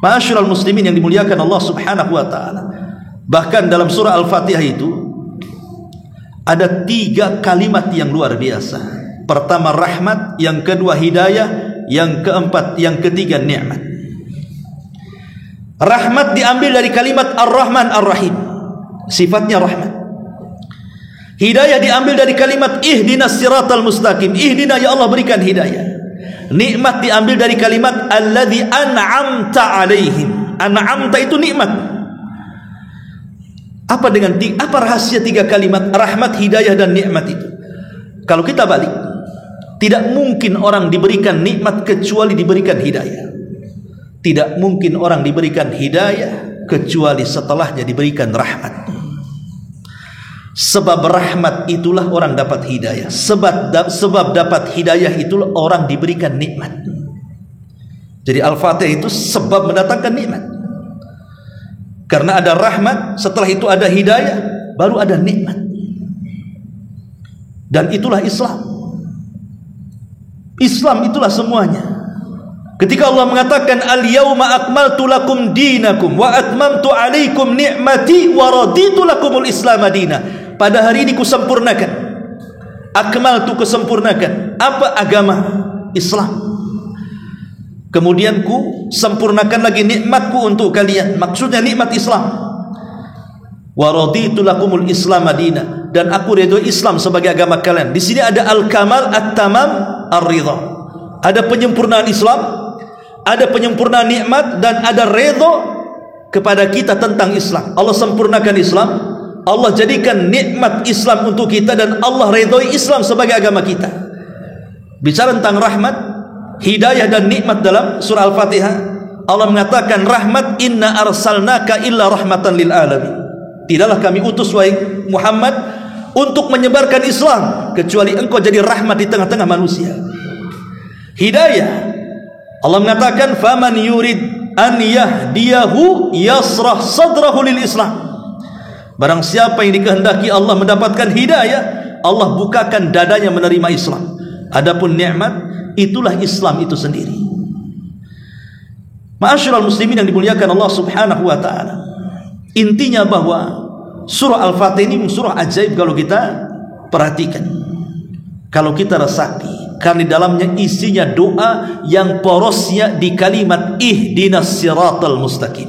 Ma'asyiral muslimin yang dimuliakan Allah Subhanahu wa taala. Bahkan dalam surah Al-Fatihah itu ada 3 kalimat yang luar biasa. Pertama rahmat, yang kedua hidayah, yang keempat, yang ketiga nikmat. Rahmat diambil dari kalimat Ar-Rahman Ar-Rahim, sifatnya rahmat. Hidayah diambil dari kalimat ihdinas siratal mustaqim, ihdina ya Allah berikan hidayah. Nikmat diambil dari kalimat alladzi an'amta alaihim. An'amta itu nikmat. Apa rahasia 3 kalimat rahmat, hidayah dan nikmat itu? Kalau kita balik, tidak mungkin orang diberikan nikmat kecuali diberikan hidayah. Tidak mungkin orang diberikan hidayah kecuali setelahnya diberikan rahmat. Sebab rahmat itulah orang dapat hidayah. Sebab dapat hidayah itulah orang diberikan nikmat. Jadi Al-Fatihah itu sebab mendatangkan nikmat. Karena ada rahmat, setelah itu ada hidayah, baru ada nikmat. Dan itulah Islam. Islam itulah semuanya. Ketika Allah mengatakan al-yauma akmaltu lakum dinakum wa atmamtu alaikum ni'mati wa raditu lakumul Islam madina. Pada hari ini kusempurnakan. Akmaltu, kesempurnakan. Apa agama? Islam. Kemudian ku sempurnakan lagi nikmatku untuk kalian. Maksudnya nikmat Islam. Wa raditu lakumul Islam madina, dan aku ridho Islam sebagai agama kalian. Di sini ada al-kamal, at-tamam, ar-ridha. Ada penyempurnaan Islam, ada penyempurnaan nikmat, dan ada redha kepada kita tentang Islam. Allah sempurnakan Islam, Allah jadikan nikmat Islam untuk kita, dan Allah redhoi Islam sebagai agama kita. Bicara tentang rahmat, hidayah dan nikmat dalam surah Al-Fatihah, Allah mengatakan rahmat, inna arsalnaka illa rahmatan lil alamin. Tidaklah kami utus wahai Muhammad untuk menyebarkan Islam kecuali engkau jadi rahmat di tengah-tengah manusia. Hidayah, Allah mengatakan faman yurid an yahdiyahu yasrah sadrahu lil Islam. Barang siapa yang dikehendaki Allah mendapatkan hidayah, Allah bukakan dadanya menerima Islam. Adapun nikmat, itulah Islam itu sendiri. Ma'asyiral muslimin yang dimuliakan Allah Subhanahu wa taala. Intinya bahwa surah Al-Fatihah ini surah ajaib kalau kita perhatikan, kalau kita resapi, karena di dalamnya isinya doa yang porosnya di kalimat ihdinas siratal mustaqim.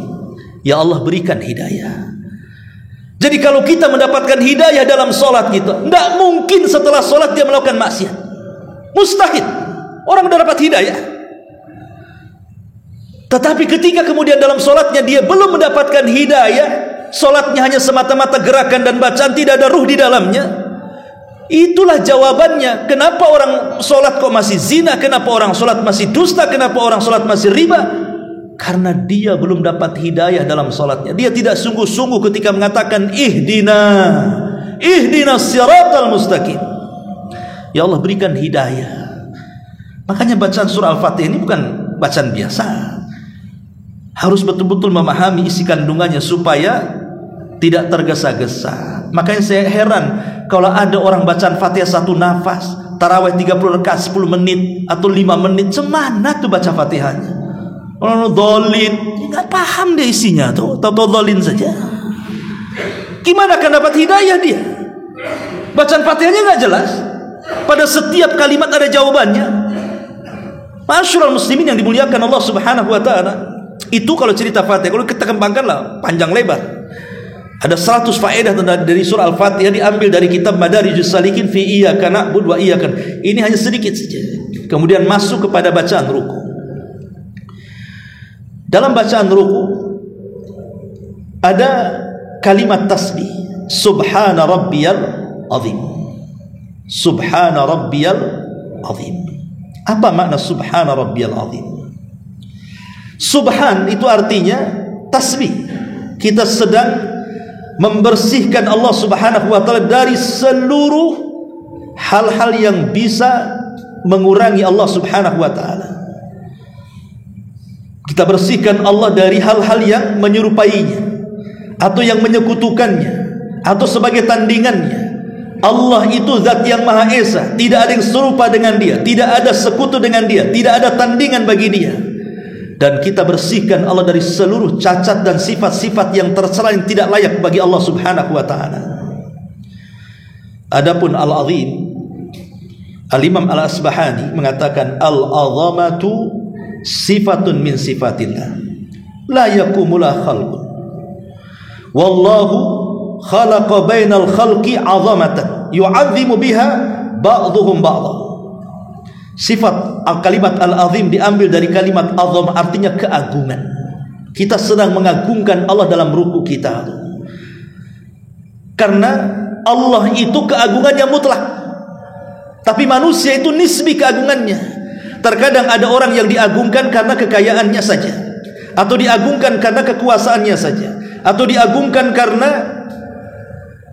Ya Allah berikan hidayah. Jadi kalau kita mendapatkan hidayah dalam solat kita, tidak mungkin setelah solat dia melakukan maksiat. Mustahil. Orang sudah dapat hidayah, tetapi ketika kemudian dalam solatnya dia belum mendapatkan hidayah, solatnya hanya semata-mata gerakan dan bacaan, tidak ada ruh di dalamnya. Itulah jawabannya. Kenapa orang solat kok masih zina? Kenapa orang solat masih dusta? Kenapa orang solat masih riba? Karena dia belum dapat hidayah dalam solatnya. Dia tidak sungguh-sungguh ketika mengatakan ihdinas siratal mustaqim. Ya Allah berikan hidayah. Makanya bacaan surah Al-Fatihah ini bukan bacaan biasa. Harus betul-betul memahami isi kandungannya supaya tidak tergesa-gesa. Makanya saya heran kalau ada orang bacaan Fatihah satu nafas, tarawih 30 rakaat 10 menit atau 5 menit, semana tuh baca Fatihahnya? Orang dolin, nggak paham dia isinya tuh, atau dolin saja. Gimana akan dapat hidayah dia? Bacaan Fatihahnya nggak jelas. Pada setiap kalimat ada jawabannya. Ma'asyiral muslimin yang dimuliakan Allah Subhanahu wa taala. Itu kalau cerita Fatihah, kalau kita kembangkanlah panjang lebar. Ada 100 faedah dari surah Al-Fatihah diambil dari kitab Madarijus Salikin fi iyyaka na'budu wa iyyaka. Ini hanya sedikit saja. Kemudian masuk kepada bacaan ruku. Dalam bacaan ruku ada kalimat tasbih, subhana rabbiyal azim. Subhana rabbiyal azim. Apa makna subhana rabbiyal azim? Subhan itu artinya tasbih. Kita sedang membersihkan Allah Subhanahu wa taala dari seluruh hal-hal yang bisa mengurangi Allah Subhanahu wa taala. Kita bersihkan Allah dari hal-hal yang menyerupainya atau yang menyekutukannya atau sebagai tandingannya. Allah itu zat yang Maha Esa, tidak ada yang serupa dengan Dia, tidak ada sekutu dengan Dia, tidak ada tandingan bagi Dia. Dan kita bersihkan Allah dari seluruh cacat dan sifat-sifat yang tercela yang tidak layak bagi Allah Subhanahu wa taala. Adapun Al-Azim, Al-Imam Al-Asbahani mengatakan al-azamatu sifatun min sifatillah la yakumula khalqun wallahu khalaqa bainal khalqi azamatan yu'azzimu biha ba'dhuhum ba'dha. Sifat kalimat al-azim diambil dari kalimat azam, artinya keagungan. Kita sedang mengagungkan Allah dalam ruku kita, karena Allah itu keagungannya mutlak, tapi manusia itu nisbi keagungannya. Terkadang ada orang yang diagungkan karena kekayaannya saja, atau diagungkan karena kekuasaannya saja, atau diagungkan karena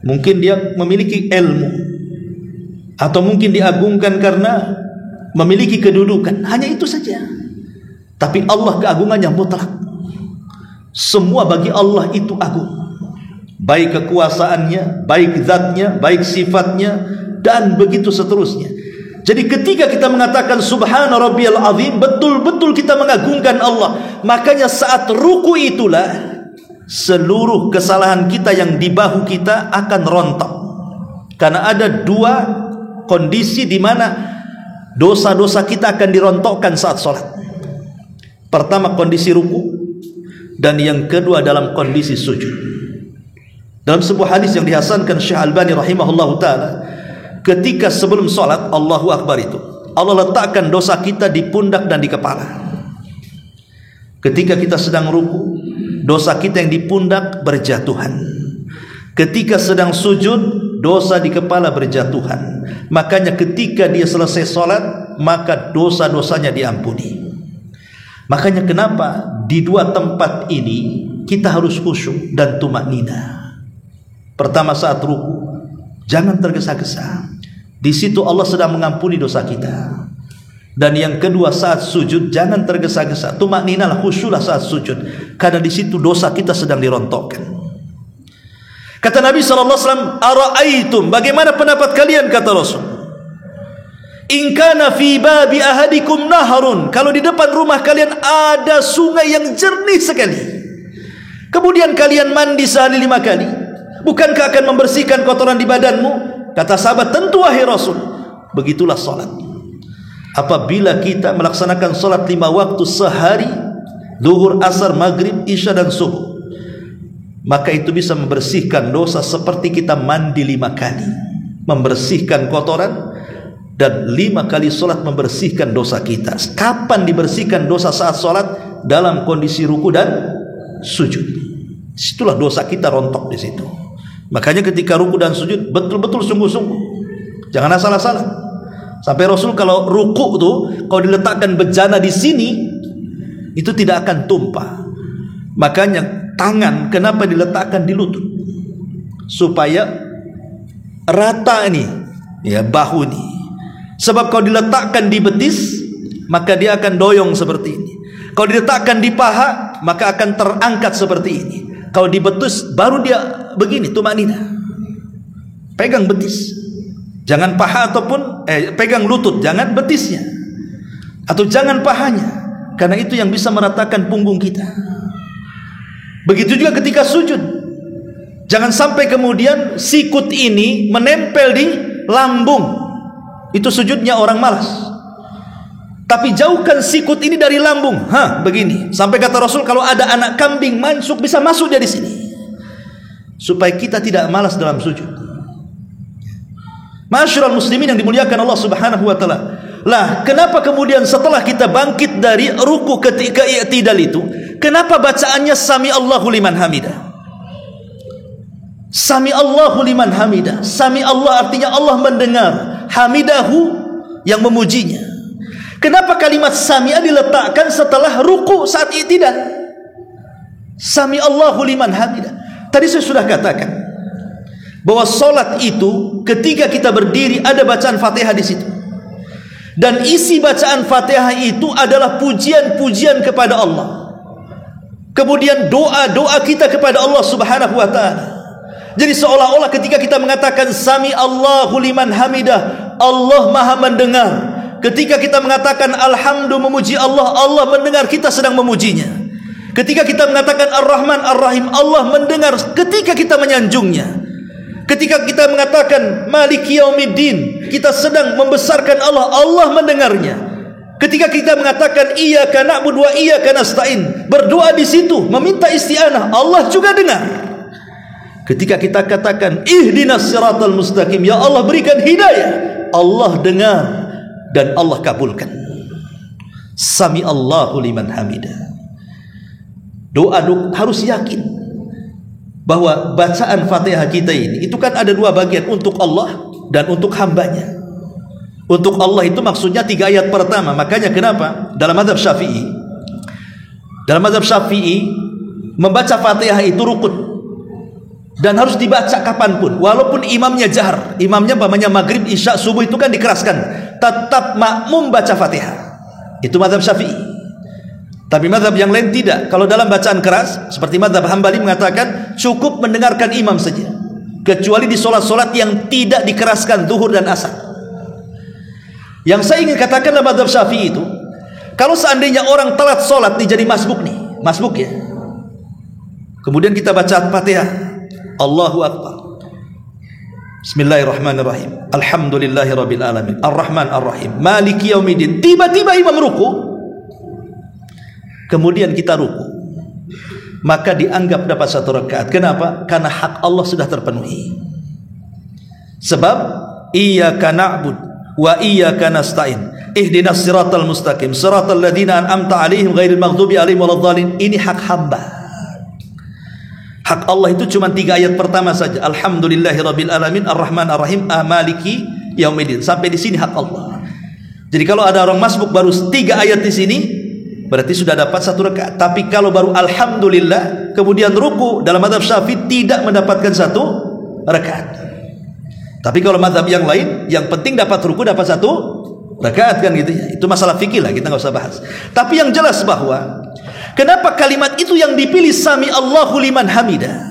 mungkin dia memiliki ilmu, atau mungkin diagungkan karena memiliki kedudukan. Hanya itu saja. Tapi Allah keagungannya mutlak. Semua bagi Allah itu agung, baik kekuasaannya, baik zatnya, baik sifatnya, dan begitu seterusnya. Jadi ketika kita mengatakan subhana rabbiyal azim, betul-betul kita mengagungkan Allah. Makanya saat ruku itulah seluruh kesalahan kita yang di bahu kita akan rontok. Karena ada dua kondisi di mana dosa-dosa kita akan dirontokkan saat sholat. Pertama kondisi ruku, dan yang kedua dalam kondisi sujud. Dalam sebuah hadis yang dihasankan Syekh Albani rahimahullahu ta'ala, ketika sebelum sholat Allahu Akbar itu, Allah letakkan dosa kita di pundak dan di kepala. Ketika kita sedang ruku, dosa kita yang di pundak berjatuhan. Ketika sedang sujud, dosa di kepala berjatuhan. Makanya ketika dia selesai sholat, maka dosa-dosanya diampuni. Makanya kenapa di dua tempat ini kita harus khusyuk dan tumaknina. Pertama saat ruku, jangan tergesa-gesa. Di situ Allah sedang mengampuni dosa kita. Dan yang kedua saat sujud, jangan tergesa-gesa. Tumakninalah, khusyuklah saat sujud, karena di situ dosa kita sedang dirontokkan. Kata Nabi SAW, ara'aitum, bagaimana pendapat kalian, kata Rasul, in kana fi babi ahadikum naharun, kalau di depan rumah kalian ada sungai yang jernih sekali, kemudian kalian mandi sehari 5 kali, bukankah akan membersihkan kotoran di badanmu? Kata sahabat, tentu wahai Rasul. Begitulah salat. Apabila kita melaksanakan salat 5 waktu sehari, zuhur, asar, maghrib, isya dan subuh, maka itu bisa membersihkan dosa seperti kita mandi 5 kali, membersihkan kotoran, dan 5 kali sholat membersihkan dosa kita. Kapan dibersihkan dosa saat sholat? Dalam kondisi ruku dan sujud. Situlah dosa kita rontok di situ. Makanya ketika ruku dan sujud betul-betul sungguh-sungguh, jangan asal-asalan. Sampai Rasul kalau ruku tuh, kalau diletakkan bejana di sini, itu tidak akan tumpah. Makanya tangan kenapa diletakkan di lutut? Supaya rata nih, ya, bahu nih. Sebab kalau diletakkan di betis, maka dia akan doyong seperti ini. Kalau diletakkan di paha, maka akan terangkat seperti ini. Kalau di betis, baru dia begini, tumaknina. Pegang betis, jangan paha ataupun pegang lutut, jangan betisnya, atau jangan pahanya, karena itu yang bisa meratakan punggung kita. Begitu juga ketika sujud, jangan sampai kemudian sikut ini menempel di lambung. Itu sujudnya orang malas. Tapi jauhkan sikut ini dari lambung. Begini. Sampai kata Rasul, kalau ada anak kambing masuk, bisa masuk dari sini. Supaya kita tidak malas dalam sujud. Ma'asyiral muslimin yang dimuliakan Allah Subhanahu wa taala. Lah, kenapa kemudian setelah kita bangkit dari ruku ketika i'tidal itu, kenapa bacaannya sami Allahu liman hamidah? Sami Allahu liman hamidah. Sami Allah artinya Allah mendengar, hamidahu yang memujinya. Kenapa kalimat sami'a diletakkan setelah ruku saat i'tidal? Sami Allahu liman hamidah. Tadi saya sudah katakan bahwa solat itu ketika kita berdiri ada bacaan Fatihah di situ. Dan isi bacaan Fatihah itu adalah pujian-pujian kepada Allah. Kemudian doa-doa kita kepada Allah Subhanahu wa taala. Jadi seolah-olah ketika kita mengatakan Sami Allahu liman hamidah, Allah Maha mendengar. Ketika kita mengatakan alhamdulillah memuji Allah, Allah mendengar kita sedang memujinya. Ketika kita mengatakan Ar-Rahman Ar-Rahim, Allah mendengar ketika kita menyanjungnya. Ketika kita mengatakan Maliki Yaumiddin, kita sedang membesarkan Allah, Allah mendengarnya. Ketika kita mengatakan Iyyaka na'budu wa iyyaka nasta'in, berdoa di situ meminta isti'anah, Allah juga dengar. Ketika kita katakan Ihdinas siratal mustaqim, ya Allah berikan hidayah, Allah dengar dan Allah kabulkan. Sami Allahu liman hamidah. Doa harus yakin bahwa bacaan Fatihah kita ini itu kan ada dua bagian, untuk Allah dan untuk hambanya. Untuk Allah itu maksudnya 3 ayat pertama. Makanya kenapa dalam mazhab Syafi'i membaca Fatihah itu rukun dan harus dibaca kapanpun, walaupun imamnya jahar, imamnya umpamanya maghrib, isya, subuh itu kan dikeraskan, tetap makmum baca Fatihah. Itu mazhab Syafi'i. Tapi mazhab yang lain tidak. Kalau dalam bacaan keras seperti mazhab Hambali mengatakan cukup mendengarkan imam saja, kecuali di solat-solat yang tidak dikeraskan, zuhur dan asar. Yang saya ingin katakan dalam mazhab Syafi'i itu, kalau seandainya orang telat solat nih, jadi masbuk ya, kemudian kita baca Fatihah, Allahu Akbar, Bismillahirrahmanirrahim, Alhamdulillahirabbil alamin, Ar-Rahman Ar-Rahim, Maliki Yaumiddin. Tiba-tiba imam ruku, kemudian kita ruku, maka dianggap dapat 1 rakaat. Kenapa? Karena hak Allah sudah terpenuhi. Sebab Iyyaka na'budu wa iyyaka nasta'in, Ihdinas siratal mustaqim, siratal ladzina an'amta 'alaihim ghairil maghdubi 'alaihim waladdallin. Ini hak hamba. Hak Allah itu cuma 3 ayat pertama saja. Alhamdulillahirabbil alamin, Ar-Rahman Ar-Rahim, Maliki Yaumiddin. Sampai di sini hak Allah. Jadi kalau ada orang masbuk baru 3 ayat di sini, berarti sudah dapat 1 rakaat. Tapi kalau baru alhamdulillah kemudian ruku, dalam mazhab Syafi'i tidak mendapatkan 1 rakaat. Tapi kalau mazhab yang lain, yang penting dapat ruku, dapat 1 rakaat kan gitu ya. Itu masalah fikih lah, kita nggak usah bahas. Tapi yang jelas bahwa kenapa kalimat itu yang dipilih Sami Allahu liman hamidah?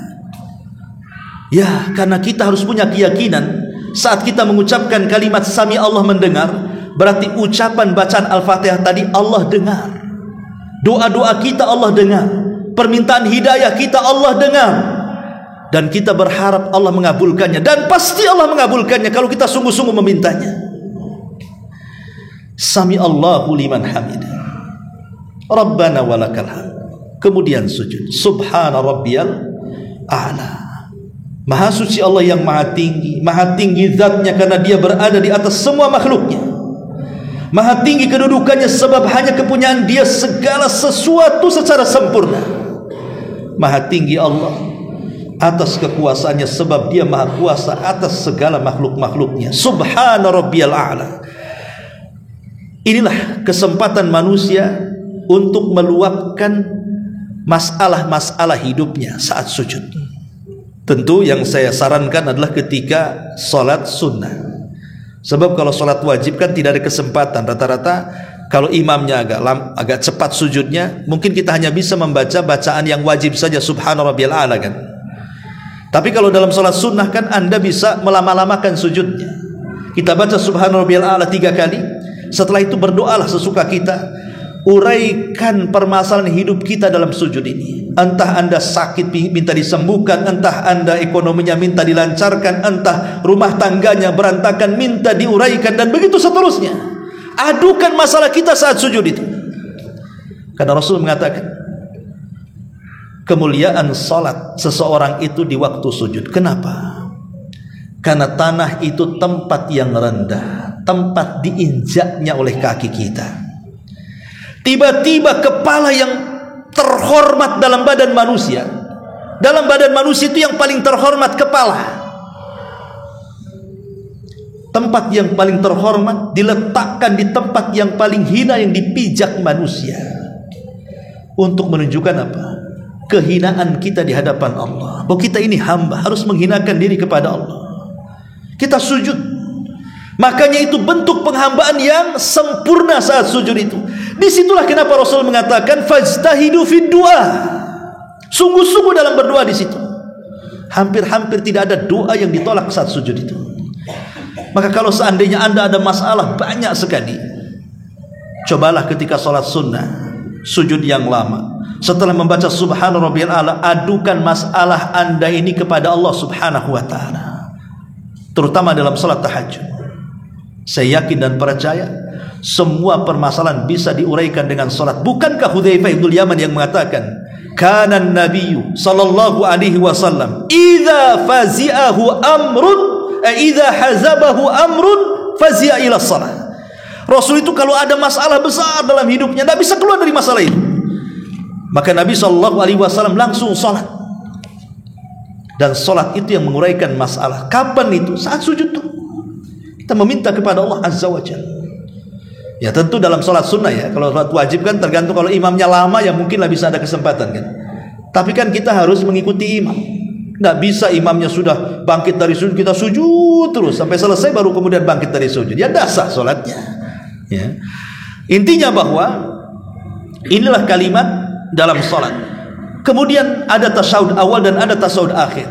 Ya, karena kita harus punya keyakinan saat kita mengucapkan kalimat Sami Allah mendengar, berarti ucapan bacaan Al-Fatihah tadi Allah dengar. Doa-doa kita Allah dengar, permintaan hidayah kita Allah dengar, dan kita berharap Allah mengabulkannya, dan pasti Allah mengabulkannya kalau kita sungguh-sungguh memintanya. Sami Allahu liman hamidah, Rabbana walakal hamd. Kemudian sujud, Subhana rabbiyal a'la. Maha suci Allah yang maha tinggi zatnya karena dia berada di atas semua makhluknya. Maha tinggi kedudukannya sebab hanya kepunyaan dia segala sesuatu secara sempurna. Maha tinggi Allah atas kekuasaannya sebab dia maha kuasa atas segala makhluk-makhluknya. Subhana rabbiyal a'la. Inilah kesempatan manusia untuk meluapkan masalah-masalah hidupnya saat sujud. Tentu yang saya sarankan adalah ketika sholat sunnah. Sebab kalau sholat wajib kan tidak ada kesempatan. Rata-rata kalau imamnya agak cepat sujudnya, mungkin kita hanya bisa membaca bacaan yang wajib saja, Subhana rabbiyal a'la kan. Tapi kalau dalam sholat sunnah kan Anda bisa melama-lamakan sujudnya. Kita baca Subhana rabbiyal a'la 3 kali. Setelah itu berdoalah sesuka kita. Uraikan permasalahan hidup kita dalam sujud ini. Entah Anda sakit minta disembuhkan, entah Anda ekonominya minta dilancarkan, entah rumah tangganya berantakan minta diuraikan, dan begitu seterusnya. Adukan masalah kita saat sujud itu. Karena Rasul mengatakan kemuliaan salat seseorang itu di waktu sujud. Kenapa? Karena tanah itu tempat yang rendah, tempat diinjaknya oleh kaki kita. Tiba-tiba kepala yang terhormat dalam badan manusia dalam badan manusia itu yang paling terhormat kepala. Tempat yang paling terhormat diletakkan di tempat yang paling hina yang dipijak manusia, untuk menunjukkan apa? Kehinaan kita di hadapan Allah. Bahwa kita ini hamba, harus menghinakan diri kepada Allah. Kita sujud. Makanya itu bentuk penghambaan yang sempurna saat sujud itu. Disitulah kenapa Rasul mengatakan fajtahidu fid du'a. Sungguh-sungguh dalam berdoa di situ. Hampir-hampir tidak ada doa yang ditolak saat sujud itu. Maka kalau seandainya Anda ada masalah banyak sekali, cobalah ketika sholat sunnah, sujud yang lama, setelah membaca subhana rabbiyal a'la, adukan masalah Anda ini kepada Allah subhanahu wa ta'ala, terutama dalam sholat tahajud. Saya yakin dan percaya semua permasalahan bisa diuraikan dengan sholat. Bukankah Hudzaifah bin Yaman yang mengatakan, kana nabiyyu sallallahu alaihi wasallam idza fazi'ahu amrun idza hazabahu amrun fazi'a ila shalah. Rasul itu kalau ada masalah besar dalam hidupnya, tidak bisa keluar dari masalah itu, maka Nabi sallallahu alaihi wasallam langsung sholat. Dan sholat itu yang menguraikan masalah. Kapan itu? Saat sujud tuh kita meminta kepada Allah azza wa jalla. Ya tentu dalam sholat sunnah ya. Kalau sholat wajib kan tergantung, kalau imamnya lama ya mungkinlah bisa ada kesempatan kan. Tapi kan kita harus mengikuti imam. Nggak bisa imamnya sudah bangkit dari sujud, kita sujud terus sampai selesai baru kemudian bangkit dari sujud. Ya tidak sah sholatnya. Ya. Intinya bahwa inilah kalimat dalam sholat. Kemudian ada tasyahud awal dan ada tasyahud akhir.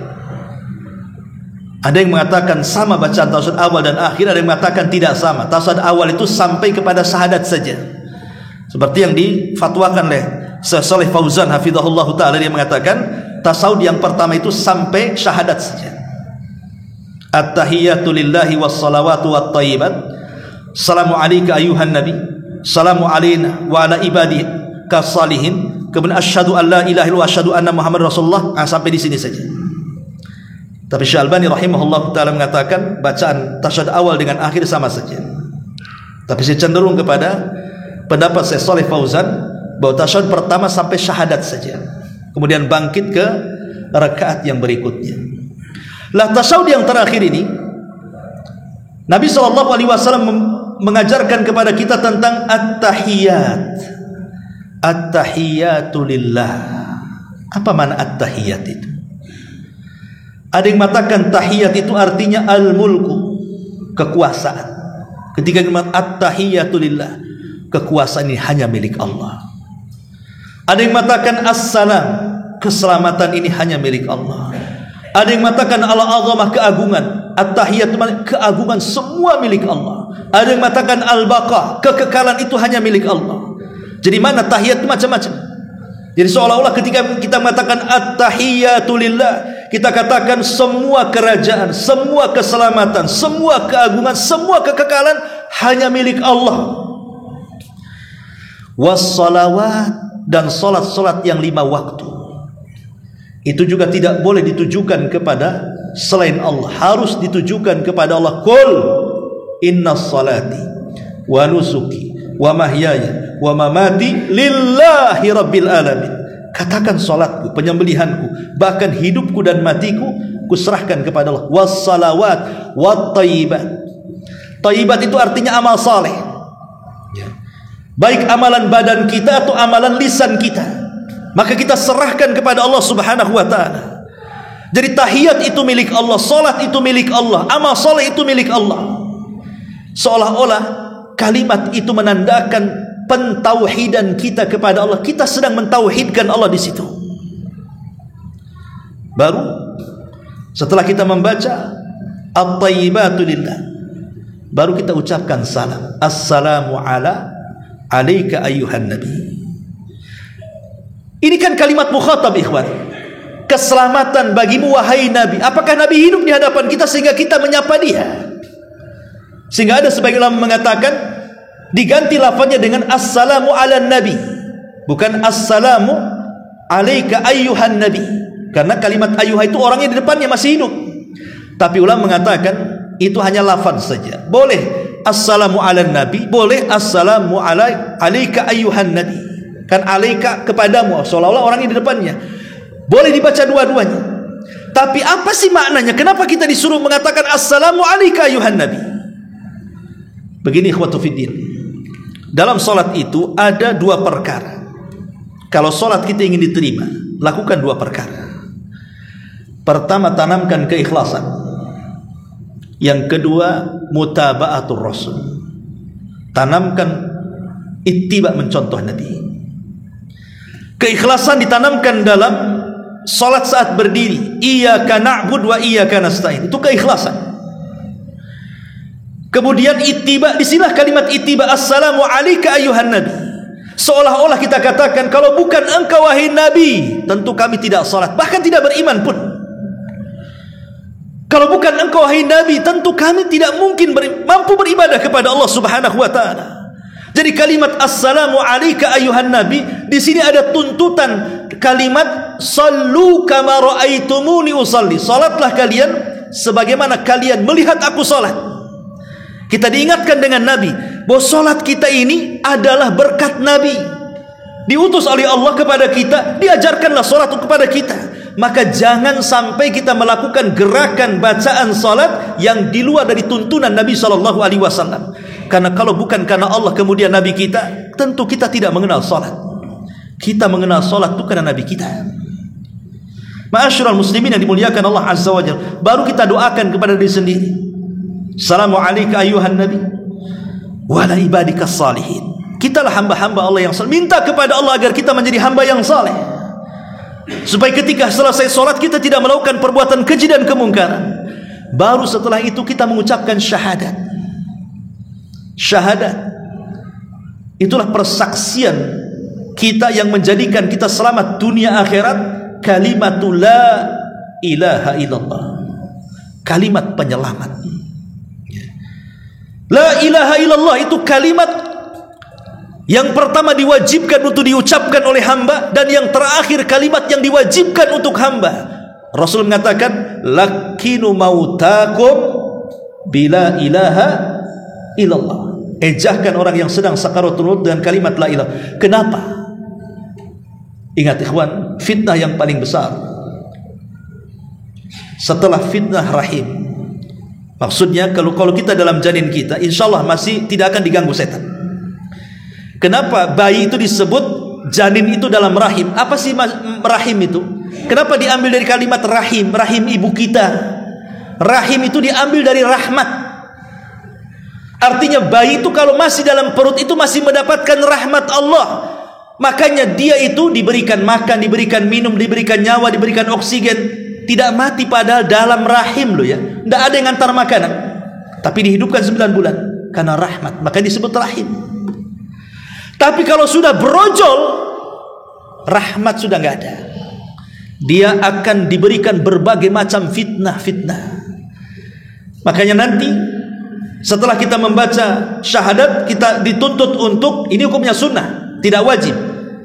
Ada yang mengatakan sama bacaan tasyahud awal dan akhir, ada yang mengatakan tidak sama. Tasyahud awal itu sampai kepada syahadat saja, seperti yang difatwakan oleh Syekh Shalih Fauzan hafizahullah taala. Dia mengatakan tasyahud yang pertama itu sampai syahadat saja. At-tahiyyatu lillahi was-salawatu wat-thayyibat. Assalamu alayka ayyuhan nabi, assalamu alayna wa ala ibadika salihin. Kemudian asyhadu an la ilaha illallah wa asyhadu anna muhammadar rasulullah. Sampai di sini saja. Tapi Syekh Albani rahimahullah ta'ala mengatakan bacaan tasyahud awal dengan akhir sama saja. Tapi saya cenderung kepada pendapat Syekh Shalih Fauzan bahwa tasyahud pertama sampai syahadat saja, kemudian bangkit ke rakaat yang berikutnya. Lah tasyahud yang terakhir ini Nabi SAW mengajarkan kepada kita tentang at-tahiyyat. At-tahiyyatu lillah. Apa makna at-tahiyyat itu? Ada yang mengatakan tahiyat itu artinya al-mulku, kekuasaan. Ketika at-tahiyyatu lillah, kekuasaan ini hanya milik Allah. Ada yang mengatakan as-salam, keselamatan ini hanya milik Allah. Ada yang mengatakan al-azamah, keagungan. At-tahiyyatu keagungan semua milik Allah. Ada yang mengatakan al-baqa, kekekalan itu hanya milik Allah. Jadi mana tahiyat itu macam-macam. Jadi seolah-olah ketika kita mengatakan at-tahiyyatu lillah, kita katakan semua kerajaan, semua keselamatan, semua keagungan, semua kekekalan hanya milik Allah. Was-salawat, dan salat-salat yang 5 waktu itu juga tidak boleh ditujukan kepada selain Allah, harus ditujukan kepada Allah. Qul innas salati wa nusuki wa mahyaya wa mamati lillahi rabbil alamin. Katakan salatku, penyembelihanku, bahkan hidupku dan matiku kuserahkan kepada Allah. Was-salawat wat-thayyibat. Thayyibat itu artinya amal saleh, baik amalan badan kita atau amalan lisan kita, maka kita serahkan kepada Allah subhanahu wa ta'ala. Jadi tahiyat itu milik Allah, salat itu milik Allah, amal saleh itu milik Allah. Seolah-olah kalimat itu menandakan pentauhidan kita kepada Allah. Kita sedang mentauhidkan Allah di situ. Baru setelah kita membaca at-thayyibatu lillah, baru kita ucapkan salam. Assalamu alayka ayyuhan nabi. Ini kan kalimat mukhatab, ikhwan. Keselamatan bagimu wahai nabi. Apakah nabi hidup di hadapan kita sehingga kita menyapa dia? Sehingga ada sebagian ulama mengatakan diganti lafaznya dengan assalamu ala nabi, bukan assalamu alayka ayyuhan nabi, karena kalimat ayyuha itu orangnya di depannya masih hidup. Tapi ulama mengatakan itu hanya lafaz saja. Boleh assalamu ala nabi, boleh assalamu alayka ayyuhan nabi. Kan alayka kepadamu, seolah-olah orangnya di depannya. Boleh dibaca dua-duanya. Tapi apa sih maknanya? Kenapa kita disuruh mengatakan assalamu alayka ayuhan nabi? Begini ikhwatu fiddin, dalam solat itu ada dua perkara. Kalau solat kita ingin diterima, lakukan dua perkara. Pertama, tanamkan keikhlasan. Yang kedua, mutaba'atul rasul. Tanamkan ittiba, mencontoh Nabi. Keikhlasan ditanamkan dalam salat saat berdiri. Iyyaka na'budu wa iyyaka nasta'in. Itu keikhlasan. Kemudian ittiba, disinilah kalimat ittiba, assalamu alayka ayyuhan nabi. Seolah-olah kita katakan, kalau bukan engkau wahai nabi, tentu kami tidak salat, bahkan tidak beriman pun. Kalau bukan engkau wahai nabi, tentu kami tidak mungkin mampu beribadah kepada Allah Subhanahu wa taala. Jadi kalimat assalamu alayka ayyuhan nabi, di sini ada tuntutan kalimat sallu kama raaitumuni usalli. Salatlah kalian sebagaimana kalian melihat aku salat. Kita diingatkan dengan Nabi bahwa salat kita ini adalah berkat Nabi, diutus oleh Allah kepada kita, diajarkanlah salat kepada kita. Maka jangan sampai kita melakukan gerakan bacaan salat yang di luar dari tuntunan Nabi SAW. Karena kalau bukan karena Allah kemudian Nabi kita, tentu kita tidak mengenal salat. Kita mengenal salat itu karena Nabi kita. Ma'asyiral muslimin yang dimuliakan Allah Azza wa Jalla, baru kita doakan kepada diri sendiri. Assalamu alayka ayyuhan nabi wa ala ibadikas salihin. Kitalah hamba-hamba Allah yang saleh. Minta kepada Allah agar kita menjadi hamba yang saleh, supaya ketika selesai sholat kita tidak melakukan perbuatan keji dan kemungkaran. Baru setelah itu kita mengucapkan syahadat. Syahadat itulah persaksian kita yang menjadikan kita selamat dunia akhirat. Kalimatul la ilaha illallah, kalimat penyelamat. La ilaha illallah itu kalimat yang pertama diwajibkan untuk diucapkan oleh hamba, dan yang terakhir kalimat yang diwajibkan untuk hamba. Rasul mengatakan, lakinu mautakum bila ilaha illallah. Ejahkan orang yang sedang sakaratul maut dengan kalimat la ilaha. Kenapa? Ingat ikhwan, fitnah yang paling besar setelah fitnah rahim. Maksudnya kalau kita dalam janin kita, insya Allah masih tidak akan diganggu setan. Kenapa bayi itu disebut janin itu dalam rahim? Apa sih rahim itu? Kenapa diambil dari kalimat rahim? Rahim ibu kita. Rahim itu diambil dari rahmat. Artinya bayi itu kalau masih dalam perut itu masih mendapatkan rahmat Allah. Makanya dia itu diberikan makan, diberikan minum, diberikan nyawa, diberikan oksigen. Tidak mati padahal dalam rahim loh ya. Tidak ada yang antar makanan, tapi dihidupkan 9 bulan karena rahmat, makanya disebut rahim. Tapi kalau sudah brojol, rahmat sudah nggak ada. Dia akan diberikan berbagai macam fitnah-fitnah. Makanya nanti setelah kita membaca syahadat, kita dituntut untuk, ini hukumnya sunnah, tidak wajib,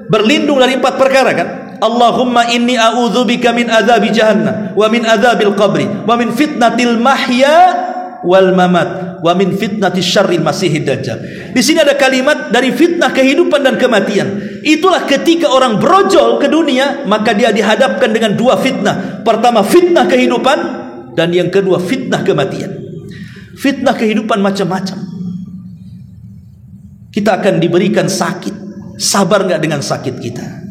berlindung dari 4 perkara kan. Allahumma inni a'udzubika min adzabi jahannam wa min adzabil qabri wa min fitnatil mahya wal mamat wa min fitnatis syarril masihid dajjal. Di sini ada kalimat dari fitnah kehidupan dan kematian. Itulah ketika orang brojol ke dunia, maka dia dihadapkan dengan 2 fitnah. Pertama fitnah kehidupan, dan yang kedua fitnah kematian. Fitnah kehidupan macam-macam. Kita akan diberikan sakit, sabar nggak dengan sakit kita?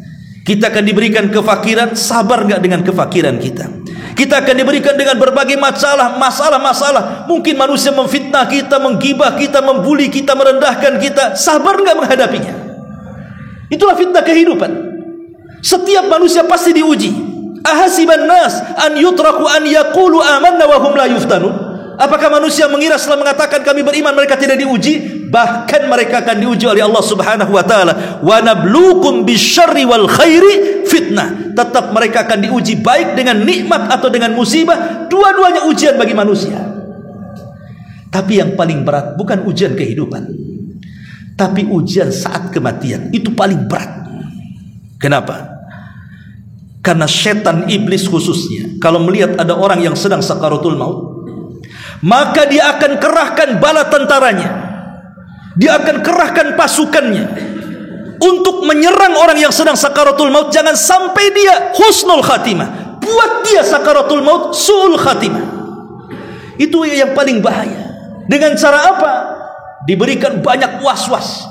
Kita akan diberikan kefakiran, sabar nggak dengan kefakiran kita? Kita akan diberikan dengan berbagai masalah. Mungkin manusia memfitnah kita, menggibah kita, membuli kita, merendahkan kita. Sabar nggak menghadapinya? Itulah fitnah kehidupan. Setiap manusia pasti diuji. Ahasiban nas an yutraku an yaqulu amanna wa hum la yuftanun. Apakah manusia mengira setelah mengatakan kami beriman mereka tidak diuji? Bahkan mereka akan diuji oleh Allah Subhanahu wa taala. Wa nabluukum bisyarri wal khairi fitnah. Tetap mereka akan diuji baik dengan nikmat atau dengan musibah, dua-duanya ujian bagi manusia. Tapi yang paling berat bukan ujian kehidupan, tapi ujian saat kematian. Itu paling berat. Kenapa? Karena setan iblis khususnya kalau melihat ada orang yang sedang sakaratul maut, maka dia akan kerahkan bala tentaranya, dia akan kerahkan pasukannya untuk menyerang orang yang sedang sakaratul maut. Jangan sampai dia husnul khatimah, buat dia sakaratul maut su'ul khatimah. Itu yang paling bahaya. Dengan cara apa? Diberikan banyak was-was,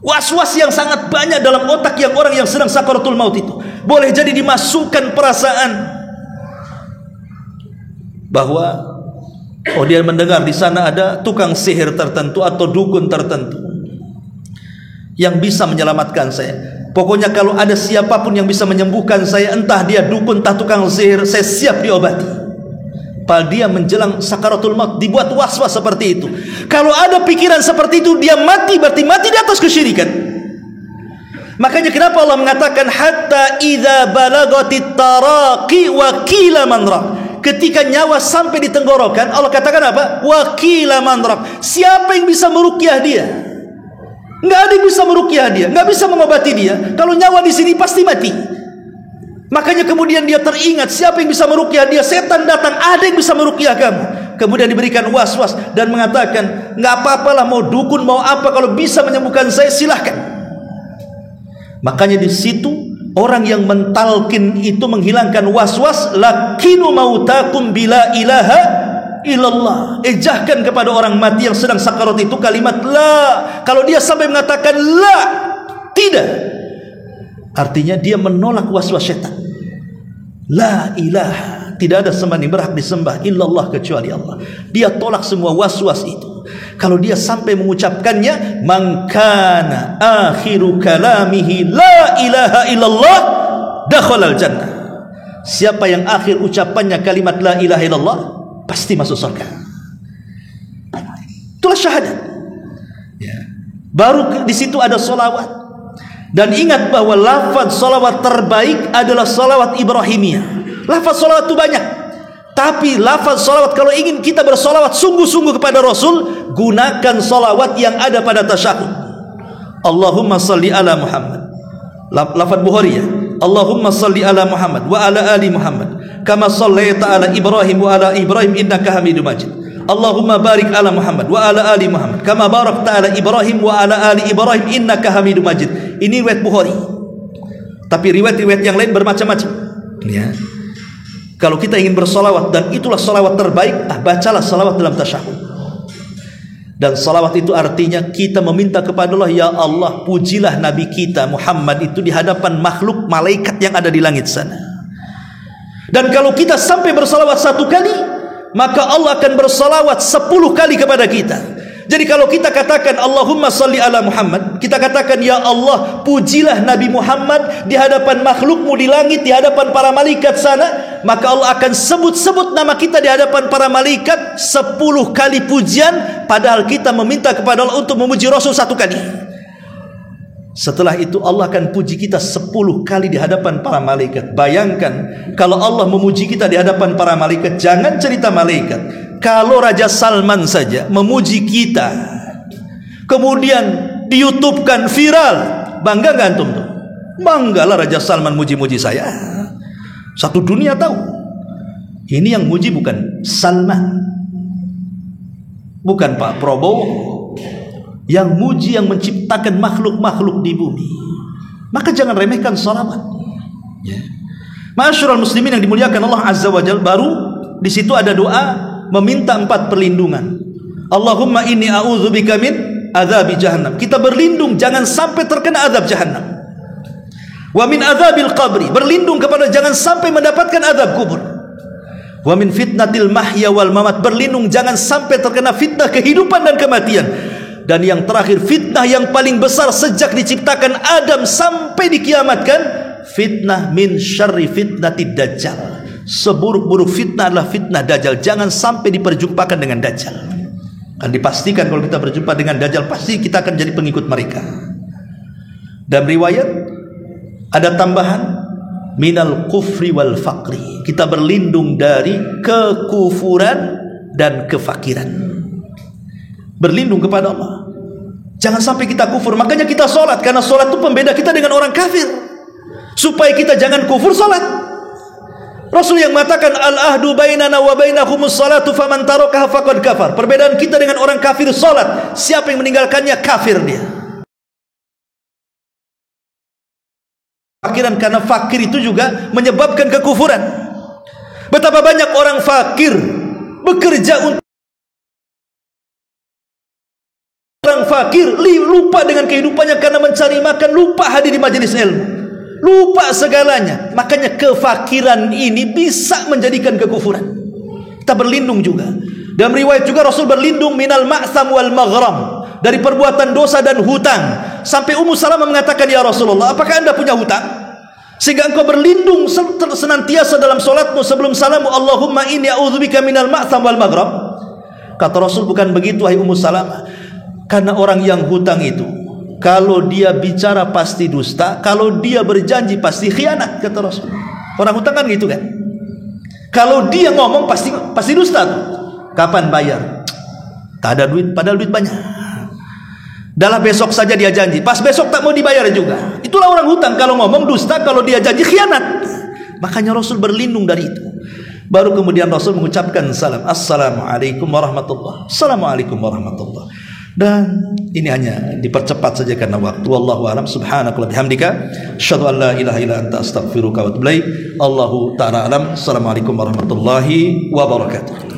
was-was yang sangat banyak dalam otak yang orang yang sedang sakaratul maut itu. Boleh jadi dimasukkan perasaan bahwa dia mendengar di sana ada tukang sihir tertentu atau dukun tertentu yang bisa menyelamatkan saya. Pokoknya kalau ada siapapun yang bisa menyembuhkan saya, entah dia dukun, entah tukang sihir, saya siap diobati. Padahal dia menjelang sakaratul maut dibuat was-was seperti itu. Kalau ada pikiran seperti itu, dia mati, berarti mati di atas kesyirikan. Makanya kenapa Allah mengatakan hatta idza balagatit taraqi wa qila man raq. Ketika nyawa sampai di tenggorokan, Allah katakan apa? Wa qila man raq. Siapa yang bisa meruqyah dia? Enggak ada yang bisa meruqyah dia, enggak bisa mengobati dia. Kalau nyawa di sini pasti mati. Makanya kemudian dia teringat, siapa yang bisa meruqyah dia? Setan datang, ada yang bisa meruqyah kamu. Kemudian diberikan was-was dan mengatakan, enggak apa-apalah, mau dukun mau apa, kalau bisa menyembuhkan saya silahkan. Makanya di situ orang yang mentalkin itu menghilangkan was-was, lakinu mautakum bila ilaha illallah. Ejahkan kepada orang mati yang sedang sakarat itu kalimat la. Kalau dia sampai mengatakan la, tidak, artinya dia menolak was-was syaitan. La ilaha, tidak ada sembahan yang berhak disembah illallah kecuali Allah. Dia tolak semua was-was itu. Kalau dia sampai mengucapkannya, man kana akhiru kalamihi la ilaha illallah dakhalal jannah. Siapa yang akhir ucapannya kalimat la ilaha illallah, pasti masuk surga. Itulah syahadat. Ya. Baru di situ ada solawat. Dan ingat bahwa lafaz solawat terbaik adalah solawat Ibrahimiyah. Lafaz solawat itu banyak, tapi lafaz solawat, kalau ingin kita bersolawat sungguh-sungguh kepada Rasul, gunakan solawat yang ada pada tasyahud. Allahumma salli ala Muhammad. Lafaz Bukhari ya. Allahumma salli ala Muhammad wa ala ali Muhammad kama sallaita ala Ibrahim wa ala Ibrahim innaka Hamidum Majid. Allahumma barik ala Muhammad wa ala ali Muhammad kama barakta ala Ibrahim wa ala ali Ibrahim innaka Hamidum Majid. Ini riwayat Bukhari. Tapi riwayat-riwayat yang lain bermacam-macam. Ya. Kalau kita ingin bersolawat, dan itulah solawat terbaik, bacalah solawat dalam tasyahud. Dan solawat itu artinya kita meminta kepada Allah, ya Allah, pujilah Nabi kita Muhammad itu di hadapan makhluk malaikat yang ada di langit sana. Dan kalau kita sampai bersolawat 1 kali, maka Allah akan bersolawat 10 kali kepada kita. Jadi kalau kita katakan Allahumma salli ala Muhammad, kita katakan ya Allah, pujilah Nabi Muhammad di hadapan makhlukmu di langit, di hadapan para malaikat sana, maka Allah akan sebut-sebut nama kita di hadapan para malaikat 10 kali pujian, padahal kita meminta kepada Allah untuk memuji Rasul 1 kali. Setelah itu Allah akan puji kita 10 kali di hadapan para malaikat. Bayangkan kalau Allah memuji kita di hadapan para malaikat. Jangan cerita malaikat, kalau Raja Salman saja memuji kita, kemudian di YouTube-kan viral, bangga gak antum tuh? Banggalah Raja Salman muji-muji saya, satu dunia tahu. Ini yang muji bukan Salman, bukan Pak Prabowo. Yang muji yang menciptakan makhluk-makhluk di bumi. Maka jangan remehkan salawat. Ya. Ma'asyiral muslimin yang dimuliakan Allah Azza wa Jalla, baru di situ ada doa meminta 4 perlindungan. Allahumma inni a'udzubika min adzabi jahannam. Kita berlindung jangan sampai terkena azab jahannam. Wa min adzabil qabri, berlindung kepada jangan sampai mendapatkan azab kubur. Wa min fitnatil mahya wal mamat, berlindung jangan sampai terkena fitnah kehidupan dan kematian. Dan yang terakhir, fitnah yang paling besar sejak diciptakan Adam sampai dikiamatkan, fitnah min syarri fitnatid dajjal. Seburuk-buruk fitnah adalah fitnah dajjal. Jangan sampai diperjumpakan dengan dajjal. Dan dipastikan kalau kita berjumpa dengan dajjal, pasti kita akan jadi pengikut mereka. Dan riwayat ada tambahan, minal kufri wal faqri. Kita berlindung dari kekufuran dan kefakiran. Berlindung kepada Allah. Jangan sampai kita kufur. Makanya kita sholat, karena sholat itu pembeda kita dengan orang kafir. Supaya kita jangan kufur, sholat. Rasul yang mengatakan al-ahdu bainana wa bainahumus salatu faman tarakaha faqad kafar. Perbedaan kita dengan orang kafir sholat. Siapa yang meninggalkannya kafir dia. kefakiran, karena fakir itu juga menyebabkan kekufuran. Betapa banyak orang fakir bekerja untuk orang fakir, lupa dengan kehidupannya karena mencari makan, lupa hadir di majelis ilmu, lupa segalanya. Makanya kefakiran ini bisa menjadikan kekufuran. Kita berlindung juga. Dalam riwayat juga Rasul berlindung minal ma'sam wal maghram, dari perbuatan dosa dan hutang. Sampai Ummu Salamah mengatakan, ya Rasulullah, apakah anda punya hutang sehingga engkau berlindung senantiasa dalam solatmu sebelum salamu, Allahumma inni a'udzubika minal ma'sam wal maghram? Kata Rasul, bukan begitu wahai Ummu Salamah, karena orang yang hutang itu, kalau dia bicara pasti dusta, kalau dia berjanji pasti khianat, kata Rasul. Orang hutang kan gitu kan, kalau dia ngomong pasti dusta tuh. Kapan bayar? Tak ada duit, padahal duit banyak. Dalam besok saja dia janji, pas besok tak mau dibayar juga. Itulah orang hutang, kalau ngomong dusta, kalau dia janji khianat. Makanya Rasul berlindung dari itu. Baru kemudian Rasul mengucapkan salam, assalamualaikum warahmatullah, assalamualaikum warahmatullah. Dan ini hanya dipercepat saja karena waktu. Wallahu a'lam. Subhanakallahumma bihamdika asyhadu an la ilaha illa anta astaghfiruka wa atubu ilaik. Allahu ta'ala alam. Assalamualaikum warahmatullahi wabarakatuh.